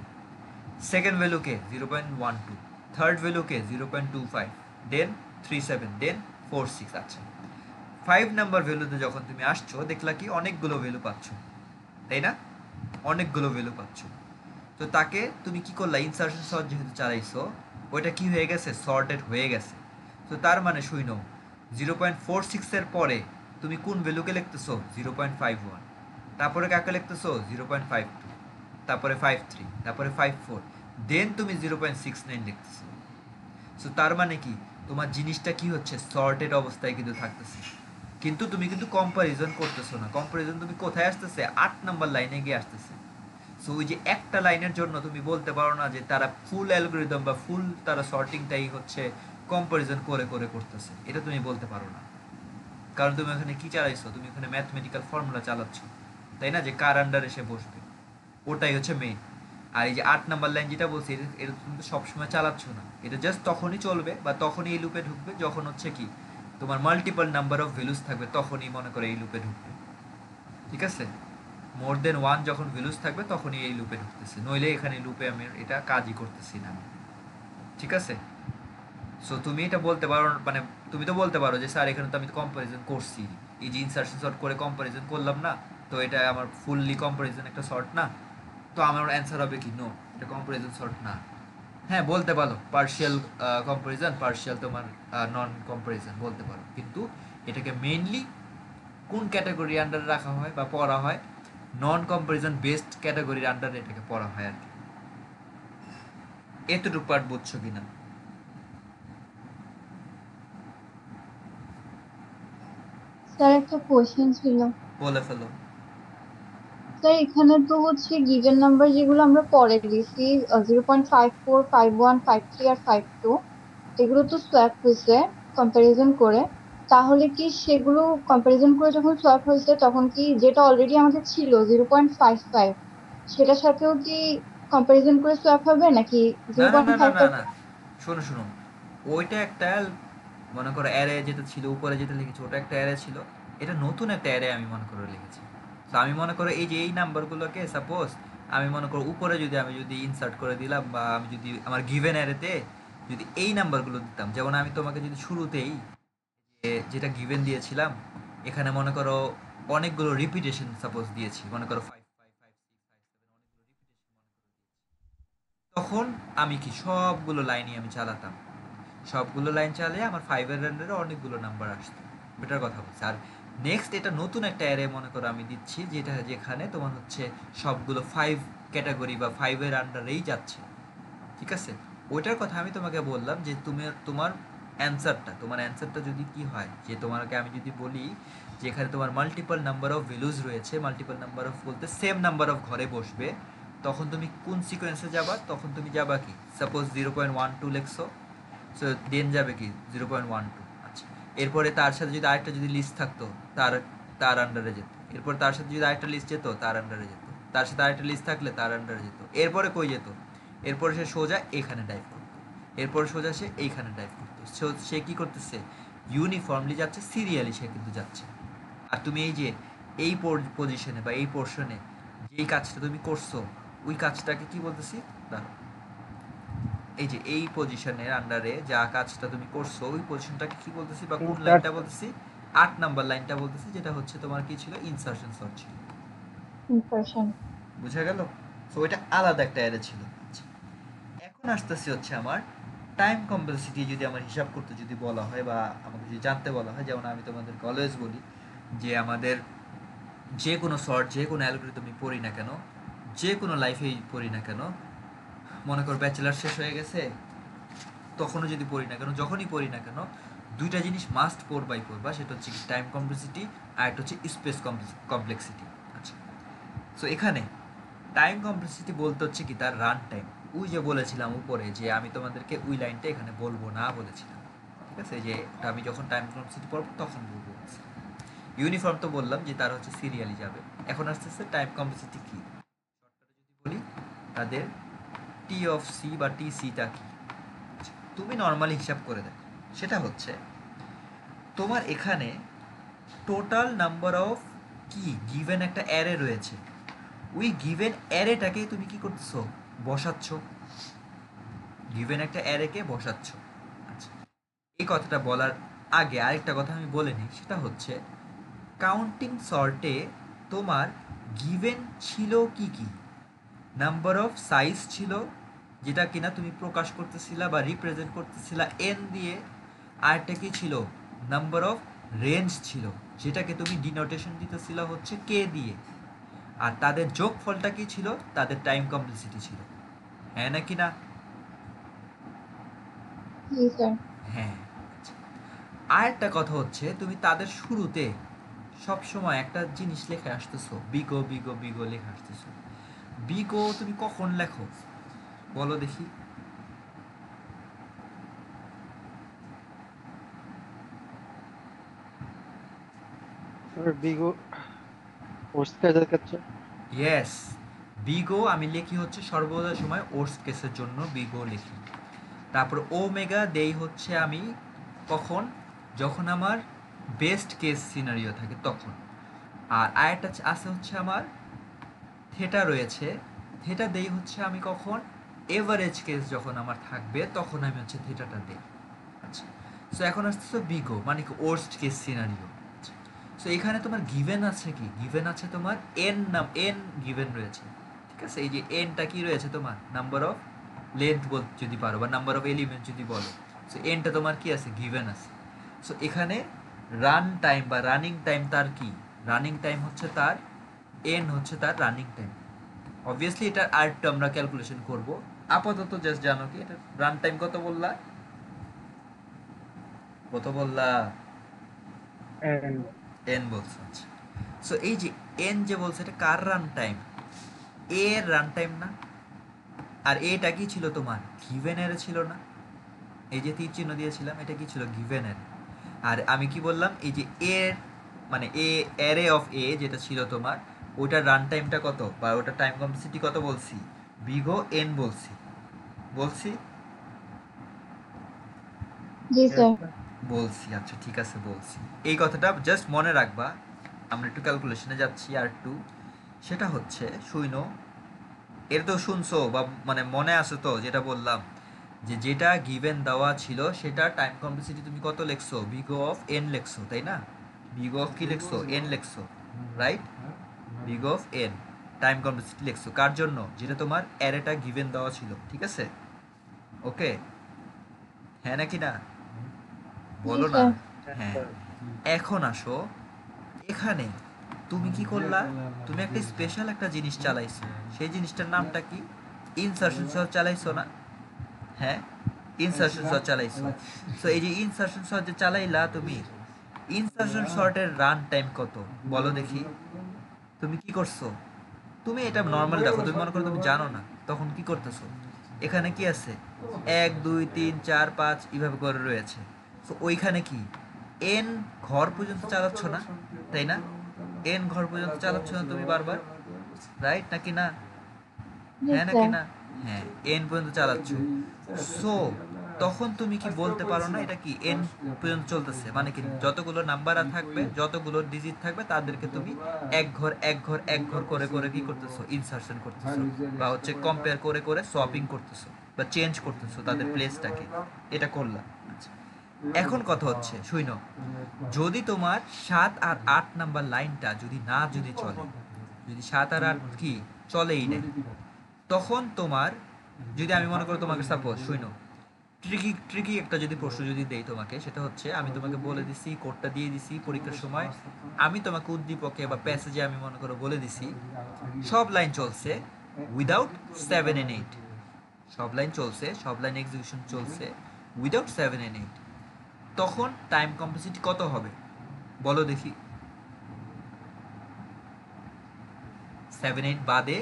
সেকেন্ড ভ্যালুকে 0.12, থার্ড ভ্যালুকে 0.25, দেন 37, দেন 46। আচ্ছা, 5 নাম্বার ভ্যালুতে যখন তুমি আসছো দেখলা কি অনেকগুলো ভ্যালু পাচ্ছ, তাই না? অনেকগুলো ভ্যালু পাচ্ছ, তো তাকে তুমি কি করলা, ইনসার্শন সর্ট যেহেতু চালাইছো ওইটা কি হয়ে গেছে, সর্টেড হয়ে গেছে। তো তার মানে শূন্য 0.46 এর পরে তুমি কোন ভ্যালুকে লিখতেছো, 0.51, তারপরে কাকে লিখতেছো 0.52, তারপরে 53, তারপরে 54, দেন তুমি 0.69 লিখতেছো। সো তার মানে কি তোমার জিনিসটা কি হচ্ছে, সর্টেড অবস্থায় কিন্তু থাকতেছে, কিন্তু তুমি কিন্তু কম্পারিজন করতেছো না। কম্পারিজন তুমি কোথায় আসতেছে, 8 নাম্বার লাইনে গিয়ে আসতেছে। সো ওই যে একটা লাইনের জন্য তুমি বলতে পারো না যে তারা ফুল অ্যালগরিদম বা ফুল তারা সর্টিংটাই হচ্ছে কম্পারিজন করে করে করতেছে, এটা তুমি বলতে পারো না। কারণ তুমি ওখানে কি চালাইছো, তুমি ওখানে ম্যাথমেটিক্যাল ফর্মুলা চালাচ্ছ, তাই না, যে কার আন্ডারে সে বসবে, ওটাই হচ্ছে মেইন। আর এই যে 8 নাম্বার লাইন যেটা বলছি, এটা তুমি তো সবসময় চালাচ্ছ না, এটা জাস্ট তখনই চলবে বা তখনই এই লুপে ঢুকবে যখন হচ্ছে কি তোমার মাল্টিপল নাম্বার অফ ভ্যালুস থাকবে, তখনই মনে করে এই লুপে ঢুকবে, ঠিক আছে? মোর দেন 1 যখন ভ্যালুস থাকবে তখনই এই লুপে ঢুকতেছে, নইলে এখানে লুপে আমি এটা কাজই করতেছি না, ঠিক আছে? সো তুমি এটা বলতে পারো, মানে তুমি তো বলতে পারো যে স্যার এখানে তো আমি কম্পারিজন করছি, এই যে ইনসার্শন সর্ট করে কম্পারিজন করলাম না, তো এটা আমার ফুললি কম্পারিজন একটা সর্ট না, তো আমার অ্যান্সার হবে কি, নো, এটা কম্পারিজন সর্ট না। হ্যাঁ বলতে পারো পার্শিয়াল কম্পারিজন, পার্শিয়াল তোমার নন কম্পারিজন বলতে পারো, কিন্তু এটাকে মেইনলি কোন ক্যাটাগরি আন্ডারে রাখা হয় বা পড়া হয়, নন কম্পারিজন বেসড ক্যাটাগরির আন্ডারে এটাকে পড়া হয় আর কি। এতটুকু পার্ট বুঝছো কিনা? স্যার একটা কোয়েশ্চেন ছিল। বলে ফেলো। স্যার এখানে তো হচ্ছে গিভেন নাম্বার যেগুলো আমরা পরে দিছি 0.54, 51, 53 আর 52, এগুলো তো সোয়াপ হয়েছে কম্পারিজন করে। তাহলে কি সেগুলো কম্পারিজন করে যখন সোয়াপ হয়েছে তখন কি যেটা অলরেডি আমাদের ছিল 0.55, সেটার সাথেও কি কম্পারিজন করে সোয়াপ হবে নাকি না জিরো না পয়েন্ট না না ফাইভ না ফাইভ না, শোনো শোনো, ওইটা একটা মনে করো অ্যারে যেটা ছিল উপরে যেটা লিখেছি ওটা একটা অ্যারে ছিল, এটা নতুন একটা অ্যারে আমি মনে করে লিখেছি। তো আমি মনে করো এই যে এই নাম্বারগুলোকে সাপোজ আমি মনে করো উপরে যদি ইনসার্ট করে দিলাম, বা আমি যদি আমার গিভেন অ্যারেতে যদি এই নাম্বারগুলো দিতাম, যেমন আমি তোমাকে যদি শুরুতেই যেটা গিভেন দিয়েছিলাম, এখানে মনে করো অনেকগুলো রিপিটেশন সাপোজ দিয়েছি, মনে করো 5, 5, 5, 6, 5, 7 অনেকগুলো রিপিটেশন, তখন আমি কি সবগুলো লাইনই আমি চালাতাম, সবগুলো লাইন চালিয়ে আমার 5 এর আন্ডারে অনেকগুলো নাম্বার আসতো, বেটার কথা বলছি। আর নেক্সট এটা নতুন একটা অ্যারে মনে করো আমি দিচ্ছি, যেখানে তোমার হচ্ছে সবগুলো 5 ক্যাটাগরি বা 5 এর আন্ডারেই যাচ্ছে, ঠিক আছে? ওইটার কথা আমি তোমাকে বললাম যে তুমি তোমার অ্যান্সারটা যদি কি হয়, যে তোমাকে আমি যদি বলি যে এখানে তোমার মাল্টিপল নাম্বার অফ ভ্যালুজ রয়েছে, মাল্টিপল নাম্বার অফ বলতে সেম নাম্বার অফ ঘরে বসবে, তখন তুমি কোন সিকোয়েন্সে যাবা, তখন তুমি যাবা কি সাপোজ 0.12 লেখছো, সো দেন যাবে কি 0.12। আচ্ছা, এরপরে তার সাথে যদি আরেকটা যদি লিস্ট থাকতো, তার তার আন্ডারে যেত, এরপর তার সাথে যদি আরেকটা লিস্ট যেত তার আন্ডারে যেত, তার সাথে আরেকটা লিস্ট থাকলে তার আন্ডারে যেত, এরপরে কই যেত, এরপরে সে সোজা এখানে ডাইভ করতো, এরপরে সোজা সে এইখানে ডাইভ করতো। সে কি করতেছে, ইউনিফর্মলি যাচ্ছে, সিরিয়ালি সে কিন্তু যাচ্ছে। আর তুমি এই যে এই পজিশনে বা এই পোর্শনে যেই কাজটা তুমি করছো, ওই কাজটাকে কি বলতেছি, দাঁড়াও, এই যে এই পজিশনের আন্ডারে যা কাজটা তুমি করছো ওই পজিশনটাকে কি বলতেছি বা কোন লাইনটা বলতেছি, 8 নাম্বার লাইনটা বলতেছি, যেটা হচ্ছে তোমার কি ছিল, ইনসার্শন সর্ট ছিল। ইনসার্শন। বুঝা গেল? সো এটা আলাদা একটা অ্যারে ছিল। আচ্ছা, এখন আসতেছি হচ্ছে আমার টাইম কমপ্লেক্সিটি, যদি আমার হিসাব করতে যদি বলা হয় বা আমাকে যদি জানতে বলা হয়, যেমন আমি তোমাদেরকে অলওয়েজ বলি যে আমাদের যে কোনো সর্ট, যে কোনো অ্যালগরিদমই পড়ি না কেন, যে কোনো লাইফেই পড়ি না কেন, মনে কর ব্যাচেলার শেষ হয়ে গেছে তখনও যদি পড়ি না কেন, যখনই পড়ি না কেন, দুইটা জিনিস মাস্ট পড়বা, সেটা হচ্ছে টাইম কমপ্লেক্সিটি আর একটা হচ্ছে স্পেস কমপ্লেক্সিটি। আচ্ছা, সো এখানে টাইম কমপ্লেক্সিটি বলতে হচ্ছে কি তার রান টাইম, ওই যে বলেছিলাম উপরে যে আমি তোমাদেরকে ওই লাইনটা এখানে বলবো না বলেছিলাম, ঠিক আছে, যে ওটা আমি যখন টাইম কমপ্লেক্সিটি পড়বো তখন বলবো। ইউনিফর্ম তো বললাম যে তার হচ্ছে সিরিয়ালি যাবে। এখন আসতেছে টাইম কমপ্লেক্সিটি কি, যদি বলি তাদের টি অফ সি বা টি সিটা কি, তুমি নর্মালি হিসাব করে দেখো। সেটা হচ্ছে তোমার এখানে টোটাল নাম্বার অফ কি গিভেন একটা অ্যারে রয়েছে, ওই গিভেন অ্যারেটাকেই তুমি কি করতেছো, বসাচ্ছ, গিভেন একটা অ্যারেকে বসাচ্ছ। আচ্ছা, এই কথাটা বলার আগে আরেকটা কথা আমি বলে নিই, সেটা হচ্ছে কাউন্টিং সর্টে তোমার গিভেন ছিল কি কি, নাম্বার অফ সাইজ ছিল, যেটা কিনা তুমি প্রকাশ করতেছিলা বা রিপ্রেজেন্ট করতেছিলা এন দিয়ে। আরেকটা কি ছিল, নাম্বার অফ রেঞ্জ ছিল, যেটাকে তুমি ডিনোটেশন দিতেছিলা হচ্ছে কে দিয়ে। আর তাদের যোগফলটা কি ছিল, তাদের টাইম কমপ্লেক্সিটি ছিল। হ্যাঁ নাকি না? জি স্যার। হ্যাঁ। আচ্ছা, আরেকটা কথা হচ্ছে তুমি তাদের শুরুতে সব সময় একটা জিনিস লেখে আসতেছো, বিগো বিগো বিগো লেখা আসতেছো। বিগো তুমি কখন লেখো বলো দেখি? বিগো পোস্ট কাজের ক্ষেত্রে। ইয়েস, বিগো আমি লিখি হচ্ছে সর্বদা সময় ওর্স কেসের জন্য বিগো লিখি। তারপর ওমেগা দেই হচ্ছে আমি কখন, যখন আমার বেস্ট কেস সিনারিও থাকে তখন। আর আরেকটা আছে হচ্ছে আমার থেটা রয়েছে, থেটা দেই হচ্ছে আমি কখন, এভারেজ কেস যখন আমার থাকবে তখন আমি হচ্ছে থেটাটা দেই। আচ্ছা, সো এখন আসতেছে বিগো মানে কি ওর্স্ট কেস সিনারিও। সো এখানে তোমার গিভেন আছে কি, গিভেন আছে তোমার এন গিভেন রয়েছে, ঠিক আছে। এই যে এনটা কি রয়েছে তোমার, নাম্বার অফ লেন্থ যদি পারো বা নাম্বার অফ এলিমেন্ট যদি বলো, সো এনটা তোমার কি আছে, গিভেন আছে। সো এখানে রান টাইম বা রানিং টাইম তার কি, রানিং টাইম হচ্ছে তার এন হচ্ছে তার রানিং টাইম। অবভিয়াসলি এটা আরেকটু আমরা ক্যালকুলেশন করব, আপাতত জাস্ট জানো কি এটা রান টাইম কত বললা, কত বললা? and এন বলছো। আচ্ছা, সো এই যে এন যে বলছে এটা কার রান টাইম, এর রান টাইম না? আর এটা কি ছিল তোমার, গিভেন এর ছিল না? এই যে তীর চিহ্ন দিয়েছিলাম এটা কি ছিল, গিভেন এর। আর আমি কি বললাম, এই যে এর মানে এ অ্যারে অফ এ যেটা ছিল তোমার, ওটার রান টাইমটা কত বা ওটার টাইম কমপ্লেক্সিটি কত বলছি, বিগো এন বলছি, বলছি জি স্যার। বলছি। আচ্ছা ঠিক আছে বলছি, এই কথাটা জাস্ট মনে রাখবা। আমরা একটু ক্যালকুলেশনে যাচ্ছি আর একটু, সেটা হচ্ছে শুইনো, এর তো শুনছো বা মানে মনে আছে তো যেটা বললাম, যে যেটা গিভেন দেওয়া ছিল সেটা টাইম কমপ্লেক্সিটি তুমি কত লিখছো, বিগো অফ এন লিখছো, তাই না? বিগো অফ কি লিখছো, এন লিখছো, right? Big O of n time complexity লিখছো কার জন্য, যেটা তোমার অ্যারেটা গিভেন দেওয়া ছিল, ঠিক আছে? ওকে, হ্যাঁ নাকি না জি বলো না? স্যার। হ্যাঁ। এখন আসো এখানে, তুমি কি করলা, তুমি একটা স্পেশাল একটা জিনিস চালাইছো, সেই জিনিসটার নামটা কি, ইনসারশন সর্ট চালাইছো না? হ্যাঁ, ইনসারশন সর্ট চালাইছো। সো এই যে ইনসারশন সর্ট যে চালাইলা তুমি, ইনসারশন সর্টের রান টাইম কত বলো দেখি? তুমি কি করছো, তুমি এটা নর্মাল দেখো, তুমি মনে করো তুমি জানো না, তখন কি করতেছো, এখানে কি আছে 1 2 3 4 5 এইভাবে করে রয়েছে। তো ওইখানে কি এন ঘর পর্যন্ত চালাচ্ছ না, তাই না? এন ঘর পর্যন্ত চালাচ্ছ না তুমি বারবার, রাইট নাকি না? জি হ্যাঁ নাকি স্যার। না? হ্যাঁ, এন পর্যন্ত চালাচ্ছ। সো তখন তুমি কি বলতে পারো না এটা কি এন পর্যন্ত চলতেছে, মানে কি যতগুলো নাম্বার থাকবে, যতগুলো ডিজিট থাকবে তাদেরকে তুমি এক ঘর এক ঘর এক ঘর করে করে কি করতেছো, ইনসারশন করতেছো বা হচ্ছে কম্পেয়ার করে করে সোয়াপিং করতেছো বা চেঞ্জ করতেছো তাদের প্লেসটাকে, এটা করলাম। আচ্ছা, এখন কথা হচ্ছে শুইনো, যদি তোমার 7 আর 8 নাম্বার লাইনটা যদি চলে, যদি 7 আর 8 কি চলেই না, তখন তোমার, যদি আমি মনে করি তোমাকে সাপোজ শুইনো, ট্রিকি ট্রিকি একটা যদি প্রশ্ন যদি দেই তোমাকে, সেটা হচ্ছে আমি তোমাকে বলে দিছি, কোডটা দিয়ে দিছি পরীক্ষার সময়, আমি তোমাকে উদ্দীপকে বা প্যাসেজে আমি মনে করো বলে দিছি সব লাইন চলছে উইদাউট 7 and 8, সব লাইন চলছে, সব লাইন এক্সিকিউশন চলছে উইদাউট 7 and 8, তখন টাইম কমপ্লেক্সিটি কত হবে বলো দেখি? 7 8 বাদে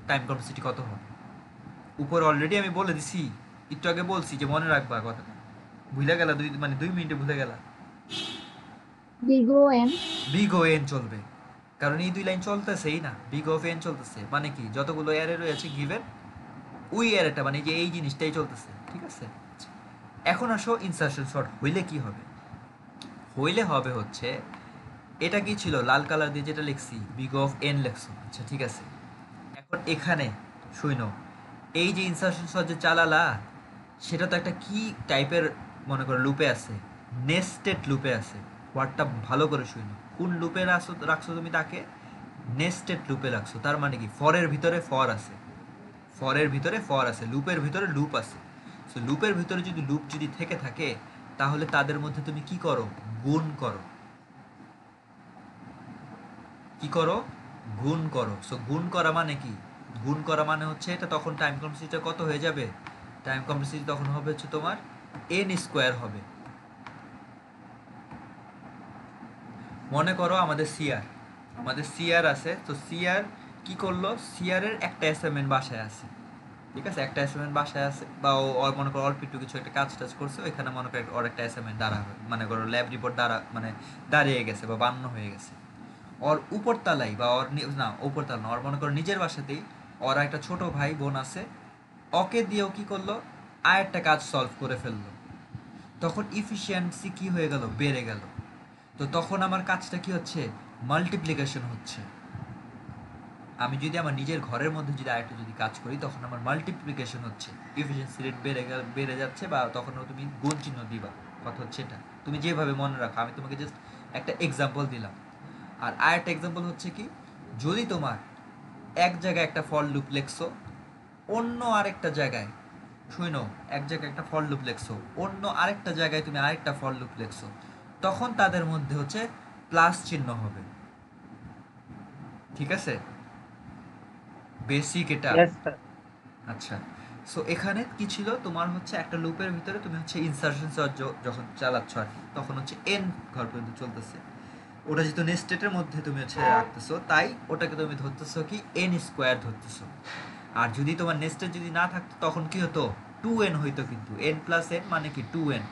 টাইম কমপ্লেক্সিটি কত হবে? উপর অলরেডি আমি বলে দিছি, একটু আগে বলছি যে মনে রাখবা কথাটা, ভুলে গেলা 2 মিনিটে ভুলে গেলা। big O N big O N চলবে, কারণ এই দুই লাইন চলতেছেই না, বিগ অফ এন চলতেছে, মানে কি যতগুলো এরে রয়েছে গিভেন ওই এরেটা মানে যে এই জিনিসটাই চলতেছে, ঠিক আছে। এখন আসো ইনসার্শন শর্ট হইলে কি হবে। হইলে হবে হচ্ছে এটা কি ছিল লাল কালার দিয়ে যেটা লিখছি বিগ অফ এন লিখছো, আচ্ছা ঠিক আছে। এখন এখানে শুইনো, এই যে ইনসার্শন শর্ট যে চালালা সেটা তো একটা কি টাইপের মনে করো লুপে আছে, নেস্টেড লুপে আছে। ওয়ার্ডটা ভালো করে শুইনো, কোন লুপে রাখছো তুমি তাকে, নেস্টেড লুপে রাখছো। তার মানে কি ফরের ভিতরে ফর আছে, ফরের ভিতরে ফর আছে, লুপের ভিতরে লুপ আছে। সো লুপের ভিতরে যদি লুপ যদি থেকে থাকে তাহলে তাদের মধ্যে তুমি কি করো, গুণ করো। কি করো, গুণ করো। সো গুণ করা মানে কি, গুণ করা মানে হচ্ছে এটা তখন টাইম কমপ্লেক্সিটিটা কত হয়ে যাবে, টাইম কমপ্লেক্সিটি তখন হবে হচ্ছে তোমার এন স্কোয়ার হবে। মনে করো আমাদের সিআর আছে, তো সিআর কি করলো, সিআর এর একটা অ্যাসাইনমেন্ট বাসায় আছে, ঠিক আছে, একটা অ্যাসাইনমেন্ট বাসায় আছে, বা ও মনে করো অল্প একটু কিছু একটা কাজ টাজ করছে, ওইখানে মনে করো ওর একটা অ্যাসাইনমেন্ট মানে করো ল্যাব রিপোর্ট মানে দাঁড়িয়ে গেছে বা বান্ন হয়ে গেছে। ওর উপরতলায় বা না উপরতলা না, ওর মনে করো নিজের বাসাতেই ওর একটা ছোট ভাই বোন আছে, ওকে দিয়েও কি করলো, আর একটা কাজ সলভ করে ফেললো। তখন ইফিসিয়েন্সি কি হয়ে গেল, বেড়ে গেল। তো তখন আমার কাজটা কি হচ্ছে, মাল্টিপ্লিকেশন হচ্ছে। আমি যদি আমার নিজের ঘরের মধ্যে যদি আরেকটা যদি কাজ করি তখন আমার মাল্টিপ্লিকেশন হচ্ছে, ইফিসিয়েন্সি রেট বেড়ে যাচ্ছে, বা তখনও তুমি গুণ চিহ্ন দিবা। কথা হচ্ছে এটা তুমি যেভাবে মনে রাখো, আমি তোমাকে জাস্ট একটা এক্সাম্পল দিলাম। আর আরেকটা এক্সাম্পল হচ্ছে কি, যদি তোমার এক জায়গায় একটা ফর লুপ লেখছো, অন্য আরেকটা জায়গায় শুনো, এক জায়গায় একটা ফর লুপ লেখছো, অন্য আরেকটা জায়গায় তুমি আরেকটা ফর লুপ লেখছো, তখন তাদের মধ্যে হচ্ছে প্লাস চিহ্ন হবে, ঠিক আছে, বেসিক এটা। Yes sir. আচ্ছা, সো এখানে কি ছিল, তোমার হচ্ছে একটা লুপের ভিতরে তুমি হচ্ছে ইনসার্শন সার্চ যখন চালাচ্ছ আর কি, তখন হচ্ছে এন ঘর পর্যন্ত চলতেছে। ওটা যেহেতু নেস্টেটের মধ্যে তুমি হচ্ছে রাখতেছো, তাই ওটাকে তুমি ধরতেছো কি এন স্কোয়ার ধরতেছো। আর যদি তোমার নেস্টেড যদি না থাকতো তখন কি হতো, 2n হইতো, কিন্তু n প্লাস n মানে কি 2n।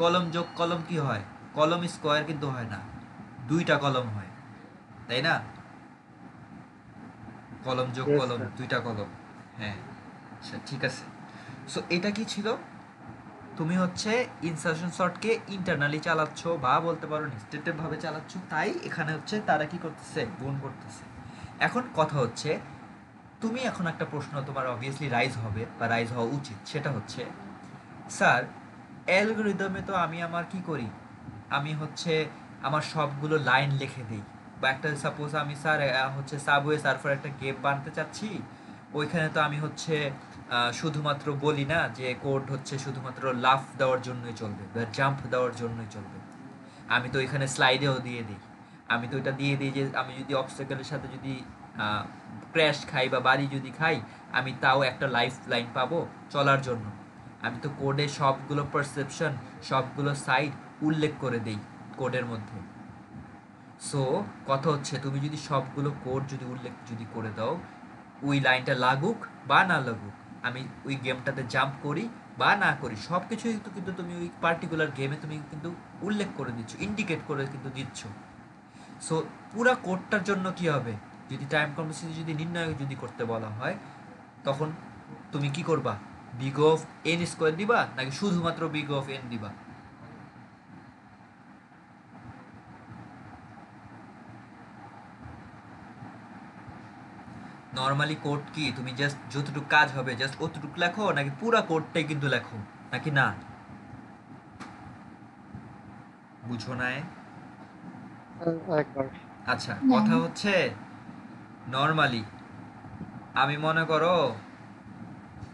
কলম যোগ কলম কি হয়, কলম স্কোয়ার কিন্তু হয় না, দুইটা কলম হয়, তাই না, কলম যোগ ইয়েস কলম স্যার। দুইটা কলম। হ্যাঁ, আচ্ছা ঠিক আছে। সো এটা কি ছিল, তুমি হচ্ছে ইনসার্শন শর্টকে ইন্টারনালি চালাচ্ছ বা বলতে পারো নেস্টেটিভ ভাবে চালাচ্ছ, তাই এখানে হচ্ছে তারা কি করতেছে, গুণ করতেছে। এখন কথা হচ্ছে, তুমি এখন একটা প্রশ্ন তোমার অবভিয়াসলি রাইজ হবে বা রাইজ হওয়া উচিত, সেটা হচ্ছে স্যার অ্যালগরিদমে তো আমি আমার কি করি, আমি হচ্ছে আমার সবগুলো লাইন লিখে দিই, বা একটা সাপোজ আমি স্যার হচ্ছে সাবওয়ে সার্ফার একটা গেম বানাতে চাচ্ছি, ওইখানে তো আমি হচ্ছে শুধুমাত্র বলি না যে কোড হচ্ছে শুধুমাত্র লাফ দেওয়ার জন্যই চলবে বা জাম্প দেওয়ার জন্যই চলবে, আমি তো এখানে স্লাইডেও দিয়ে দিই, আমি তো এটা দিয়ে দিই যে আমি যদি অবস্টাকেলের সাথে যদি ক্র্যাশ খাই বা বাড়ি যদি খাই, আমি তাও একটা লাইফ লাইন পাবো চলার জন্য। আমি তো কোডে সবগুলো পারসেপশন, সবগুলো সাইড উল্লেখ করে দেই কোডের মধ্যে। সো কথা হচ্ছে তুমি যদি সবগুলো কোড যদি উল্লেখ যদি করে দাও, ওই লাইনটা লাগুক বা না লাগুক, আমি ওই গেমটাতে জাম্প করি বা না করি, সব কিছুই তো কিন্তু তুমি ওই পার্টিকুলার গেমে তুমি কিন্তু উল্লেখ করে দিচ্ছ, ইন্ডিকেট করে কিন্তু দিচ্ছ। সো পুরা কোডটার জন্য কি হবে, যদি টাইম কমপ্লেক্সিটি যদি নির্ণয় যদি করতে বলা হয়, তখন তুমি কি করবা, বিগ অফ এন স্কোয়ার দিবা নাকি শুধুমাত্র বিগ অফ এন দিবা। নর্মালি কোড কি তুমি জাস্ট যতটুকু কাজ হবে জাস্ট অতটুকু লেখো, নাকি পুরা কোডটাই কিন্তু লেখো, নাকি না, বুঝো না একবার। আচ্ছা না কথা হচ্ছে নর্মালি আমি মনে করো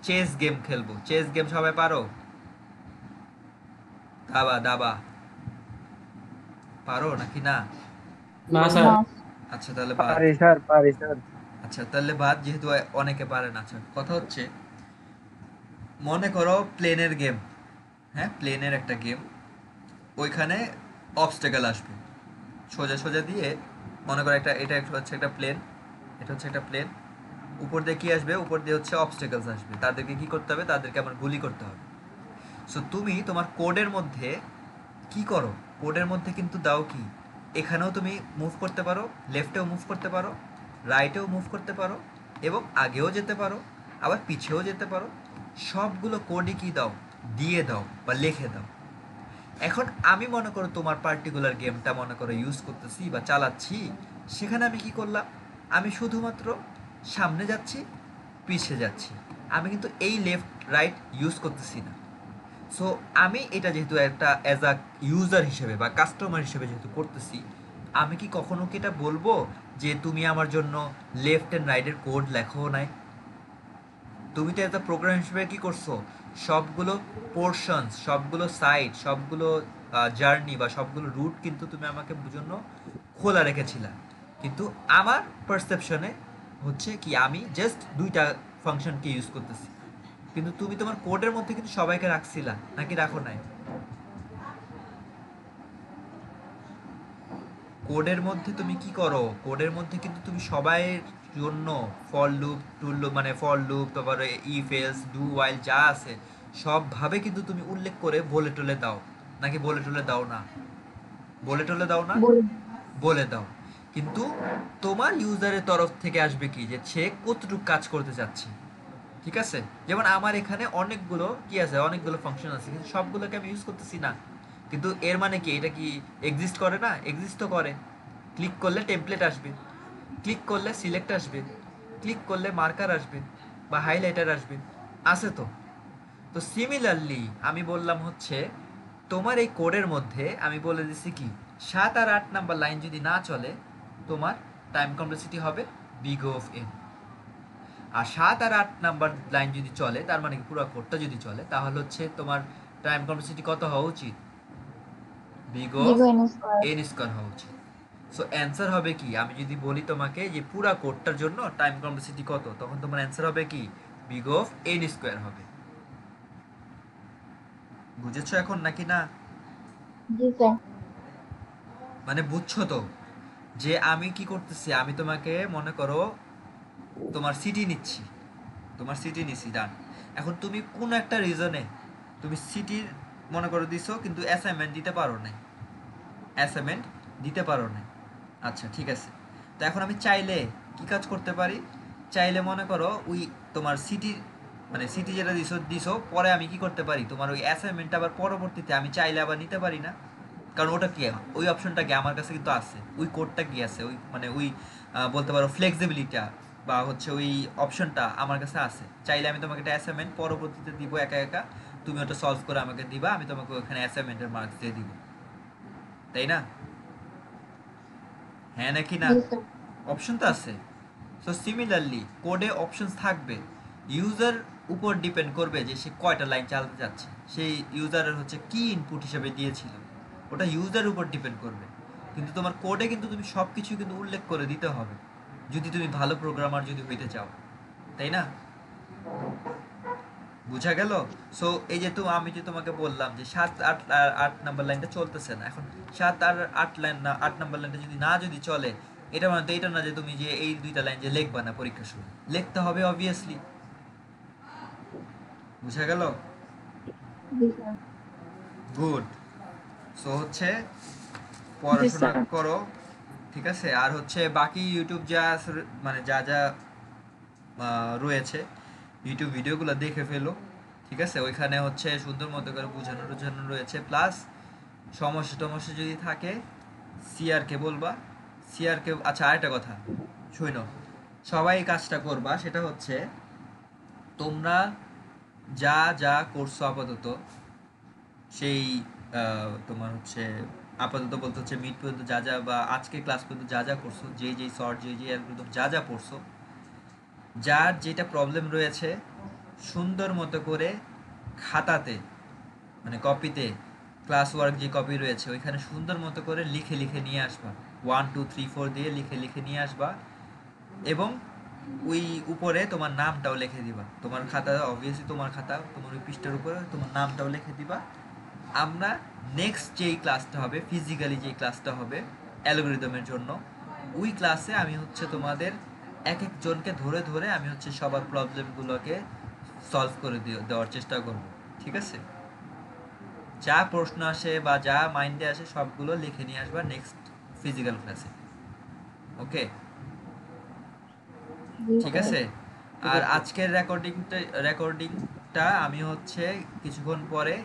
চেস গেম খেলবো, চেস গেম সবাই পারো, দাবা দাবা পারো নাকি না, না স্যার। না আচ্ছা তাহলে বাদ, পারি স্যার, পারি স্যার। আচ্ছা তাহলে বাদ যেহেতু অনেকে পারে না। আচ্ছা কথা হচ্ছে মনে করো প্লেনের গেম, হ্যাঁ প্লেনের একটা গেম, ওইখানে অবস্টেকেল আসবে সোজা সোজা দিয়ে, মনে করো এটা হচ্ছে একটা প্লেন, এটা হচ্ছে একটা প্লেন, উপর দিয়ে কি আসবে? উপর দিয়ে হচ্ছে অবস্টেকলস আসবে, তাদেরকে কি করতে হবে? তাদেরকে আমার গুলি করতে হবে। সো তুমি তোমার কোডের মধ্যে কি করো? কোডের মধ্যে কিন্তু দাও কি, এখানেও তুমি মুভ করতে পারো, লেফটেও মুভ করতে পারো, রাইটেও মুভ করতে পারো, এবং আগেও যেতে পারো, আবার পিছেও যেতে পারো। সবগুলো কোডই কি দাও? দিয়ে দাও বা লিখে দাও। এখন আমি মনে করো তোমার পার্টিকুলার গেমটা মনে করো ইউজ করতেছি বা চালাচ্ছি, সেখানে আমি কি করলাম? আমি শুধুমাত্র সামনে যাচ্ছি, পিছে যাচ্ছি, আমি কিন্তু এই লেফট রাইট ইউজ করতেছি না। সো আমি এটা যেহেতু একটা অ্যাজ আ ইউজার হিসেবে বা কাস্টমার হিসেবে যেহেতু করতেছি, আমি কি কখনো কি এটা বলবো যে তুমি আমার জন্য লেফট অ্যান্ড রাইটের কোড লেখো নাই? তুমি তো একটা প্রোগ্রাম হিসেবে কি করছো? সবগুলো পোর্শনস, সবগুলো সাইট, সবগুলো জার্নি বা সবগুলো রুট কিন্তু তুমি আমাকে জন্য খোলা রেখেছিলা। কিন্তু আমার পারসেপশনে হচ্ছে কি আমি জাস্ট দুইটা ফাংশনকে ইউজ করতেছি, কিন্তু তুমি তোমার কোডের মধ্যে কিন্তু সবাইকে রাখছিলা নাকি রাখো নাই? কোডের মধ্যে তুমি কি করো? কোডের মধ্যে কিন্তু তুমি সবাইয়ের জন্য ফর লুপ, টুল লুপ, মানে ফর লুপ, তারপরে ইফ এলস, ডু ওয়াইল যা আছে সবভাবে কিন্তু তুমি উল্লেখ করে বলে টলে দাও, নাকি বলে টলে দাও না? বলে টলে দাও না? বলে বলে দাও। কিন্তু তোমার ইউজারের তরফ থেকে আসবে কি, যে সে কতটুকু কাজ করতে চাচ্ছে। ঠিক আছে? যেমন আমার এখানে অনেকগুলো কি আছে, অনেকগুলো ফাংশন আছে, কিন্তু সবগুলোকে আমি ইউজ করতেছি না। কিন্তু এর মানে কি, এটা কি এক্সিস্ট করে না? এক্সিস্ট তো করে। ক্লিক করলে টেমপ্লেট আসবে, ক্লিক করলে সিলেক্ট আসবে, ক্লিক করলে মার্কার আসবে বা হাইলাইটার আসবে, আছে তো। তো সিমিলারলি আমি বললাম হচ্ছে তোমার এই কোডের মধ্যে আমি বলে দিছি কি 7 আর 8 নাম্বার লাইন যদি না চলে, তোমার টাইম কমপ্লেক্সিটি হবে বিগ অফ এন। আর 7 আর 8 নাম্বার লাইন যদি চলে, তার মানে কি পুরো কোডটা যদি চলে, তাহলে হচ্ছে তোমার টাইম কমপ্লেক্সিটি কত হওয়া উচিত? Big of big N square. N square হওয়া উচিত। সো অ্যান্সার হবে কি, আমি যদি বলি তোমাকে যে পুরা কোডটার জন্য টাইম কমপ্লেক্সিটি কত, তখন তোমার অ্যান্সার হবে কি বিগ অফ এন স্কোয়ার হবে। বুঝেছো এখন নাকি না? জি স্যার। মানে বুঝছো তো যে আমি কি করতেছি? আমি তোমাকে মনে করো তোমার সিটি নিচ্ছি, তোমার সিটি নিচ্ছি, ডান। এখন তুমি কোন একটা রিজনে তুমি সিটির মনে করো দিছো, কিন্তু অ্যাসাইনমেন্ট দিতে পারো নাই, অ্যাসাইনমেন্ট দিতে পারো নাই। আচ্ছা ঠিক আছে। তো এখন আমি চাইলে কি কাজ করতে পারি? চাইলে মনে করো ওই তোমার সিটি, মানে সিটি যেটা দিছো দিছো পরে আমি কি করতে পারি? তোমার ওই অ্যাসাইনমেন্টটা আবার পরবর্তীতে আমি চাইলে আবার নিতে পারি না? কারণ ওটা কি, ওই অপশনটা কি আমার কাছে কিন্তু আছে, ওই কোডটা কি আছে, ওই মানে ওই বলতে পারো ফ্লেক্সিবিলিটিটা বা হচ্ছে ওই অপশনটা আমার কাছে আছে। চাইলে আমি তোমাকে একটা অ্যাসাইনমেন্ট পরবর্তীতে দিব একা একা, তুমি ওটা সলভ করে আমাকে দিবা, আমি তোমাকে ওখানে অ্যাসাইনমেন্টের মার্কস দিয়ে দিব, তাই না? হ্যাঁ নাকি না? জি স্যার। অপশন তো আছে। সো সিমিলারলি কোডে অপশনস থাকবে, ইউজার উপর ডিপেন্ড করবে যে সে কয়টা লাইন চালাতে যাচ্ছে, সেই ইউজারের হচ্ছে কি ইনপুট হিসেবে দিয়েছিল, ওটা ইউজারের উপর ডিপেন্ড করবে। কিন্তু তোমার কোডে কিন্তু তুমি সব কিছু কিন্তু উল্লেখ করে দিতে হবে, যদি তুমি ভালো প্রোগ্রামার যদি হইতে চাও, তাই না? বুঝা গেল? সো এই যে তো আমি যে তোমাকে বললাম যে 7 8 নাম্বার লাইনটা চলতেছে না, এখন 7 আর 8 লাইন না, 8 নাম্বার লাইনটা যদি চলে, এটা মানে তো এটা না যে তুমি যে এই দুইটা লাইন যে লিখবা না পরীক্ষার সময়, লিখতে হবে অবভিয়াসলি। বুঝা গেল? জি স্যার। গুড। সো হচ্ছে জি পড়াশোনা স্যার। করো, ঠিক আছে? আর হচ্ছে বাকি ইউটিউব যা মানে যা যা রয়েছে, ইউটিউব ভিডিওগুলো দেখে ফেলো, ঠিক আছে? ওইখানে হচ্ছে সুন্দর মতো করে বোঝানো টোঝানো রয়েছে, প্লাস সমস্যা টমস্যা যদি থাকে সিআরকে বলবা, সিআরকে। আচ্ছা আরেকটা কথা শুনো, সবাই এই কাজটা করবা, সেটা হচ্ছে তোমরা যা যা করছো আপাতত, সেই তোমার হচ্ছে আপাতত বলতে হচ্ছে মিড পর্যন্ত যা যা বা আজকে ক্লাস পর্যন্ত যা যা করছো, যেই যেই শর্ট যেই যেই অ্যালগরিদম যা যা পড়ছো, যার যেটা প্রবলেম রয়েছে সুন্দর মতো করে খাতাতে, মানে কপিতে, ক্লাস ওয়ার্ক যে কপি রয়েছে ওইখানে সুন্দর মতো করে লিখে লিখে নিয়ে আসবা, 1 2 3 4 দিয়ে লিখে লিখে নিয়ে আসবা, এবং ওই উপরে তোমার নামটাও লিখে দিবা। তোমার খাতা অবভিয়াসলি তোমার খাতা, তোমার ওই পৃষ্ঠার উপরে তোমার নামটাও লিখে দিবা। আমরা নেক্সট যেই ক্লাসটা হবে, ফিজিক্যালি যেই ক্লাসটা হবে অ্যালগরিদমের জন্য, ওই ক্লাসে আমি হচ্ছে তোমাদের এক একজনকে ধরে ধরে আমি হচ্ছে সবার প্রবলেমগুলোকে সলভ করে দেওয়ার চেষ্টা করব, ঠিক আছে? যা প্রশ্ন আসে বা যা মাইন্ডে আসে সবগুলো লিখে নিয়ে আসবা নেক্সট ফিজিক্যাল ক্লাসে, ওকে? জি ঠিক স্যার। আছে। আর আজকের রেকর্ডিংটা আমি হচ্ছে কিছুক্ষণ পরে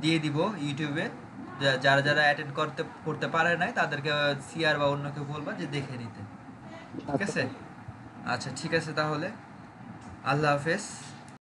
দিয়ে দিব ইউটিউবে। যারা যারা অ্যাটেন্ড করতে পারে নাই তাদেরকে সিআর বা অন্য কেউ বলবা যে দেখে নিতে, ঠিক আচ্ছা আছে? স্যার। আচ্ছা ঠিক আছে, তাহলে আল্লাহ হাফেজ।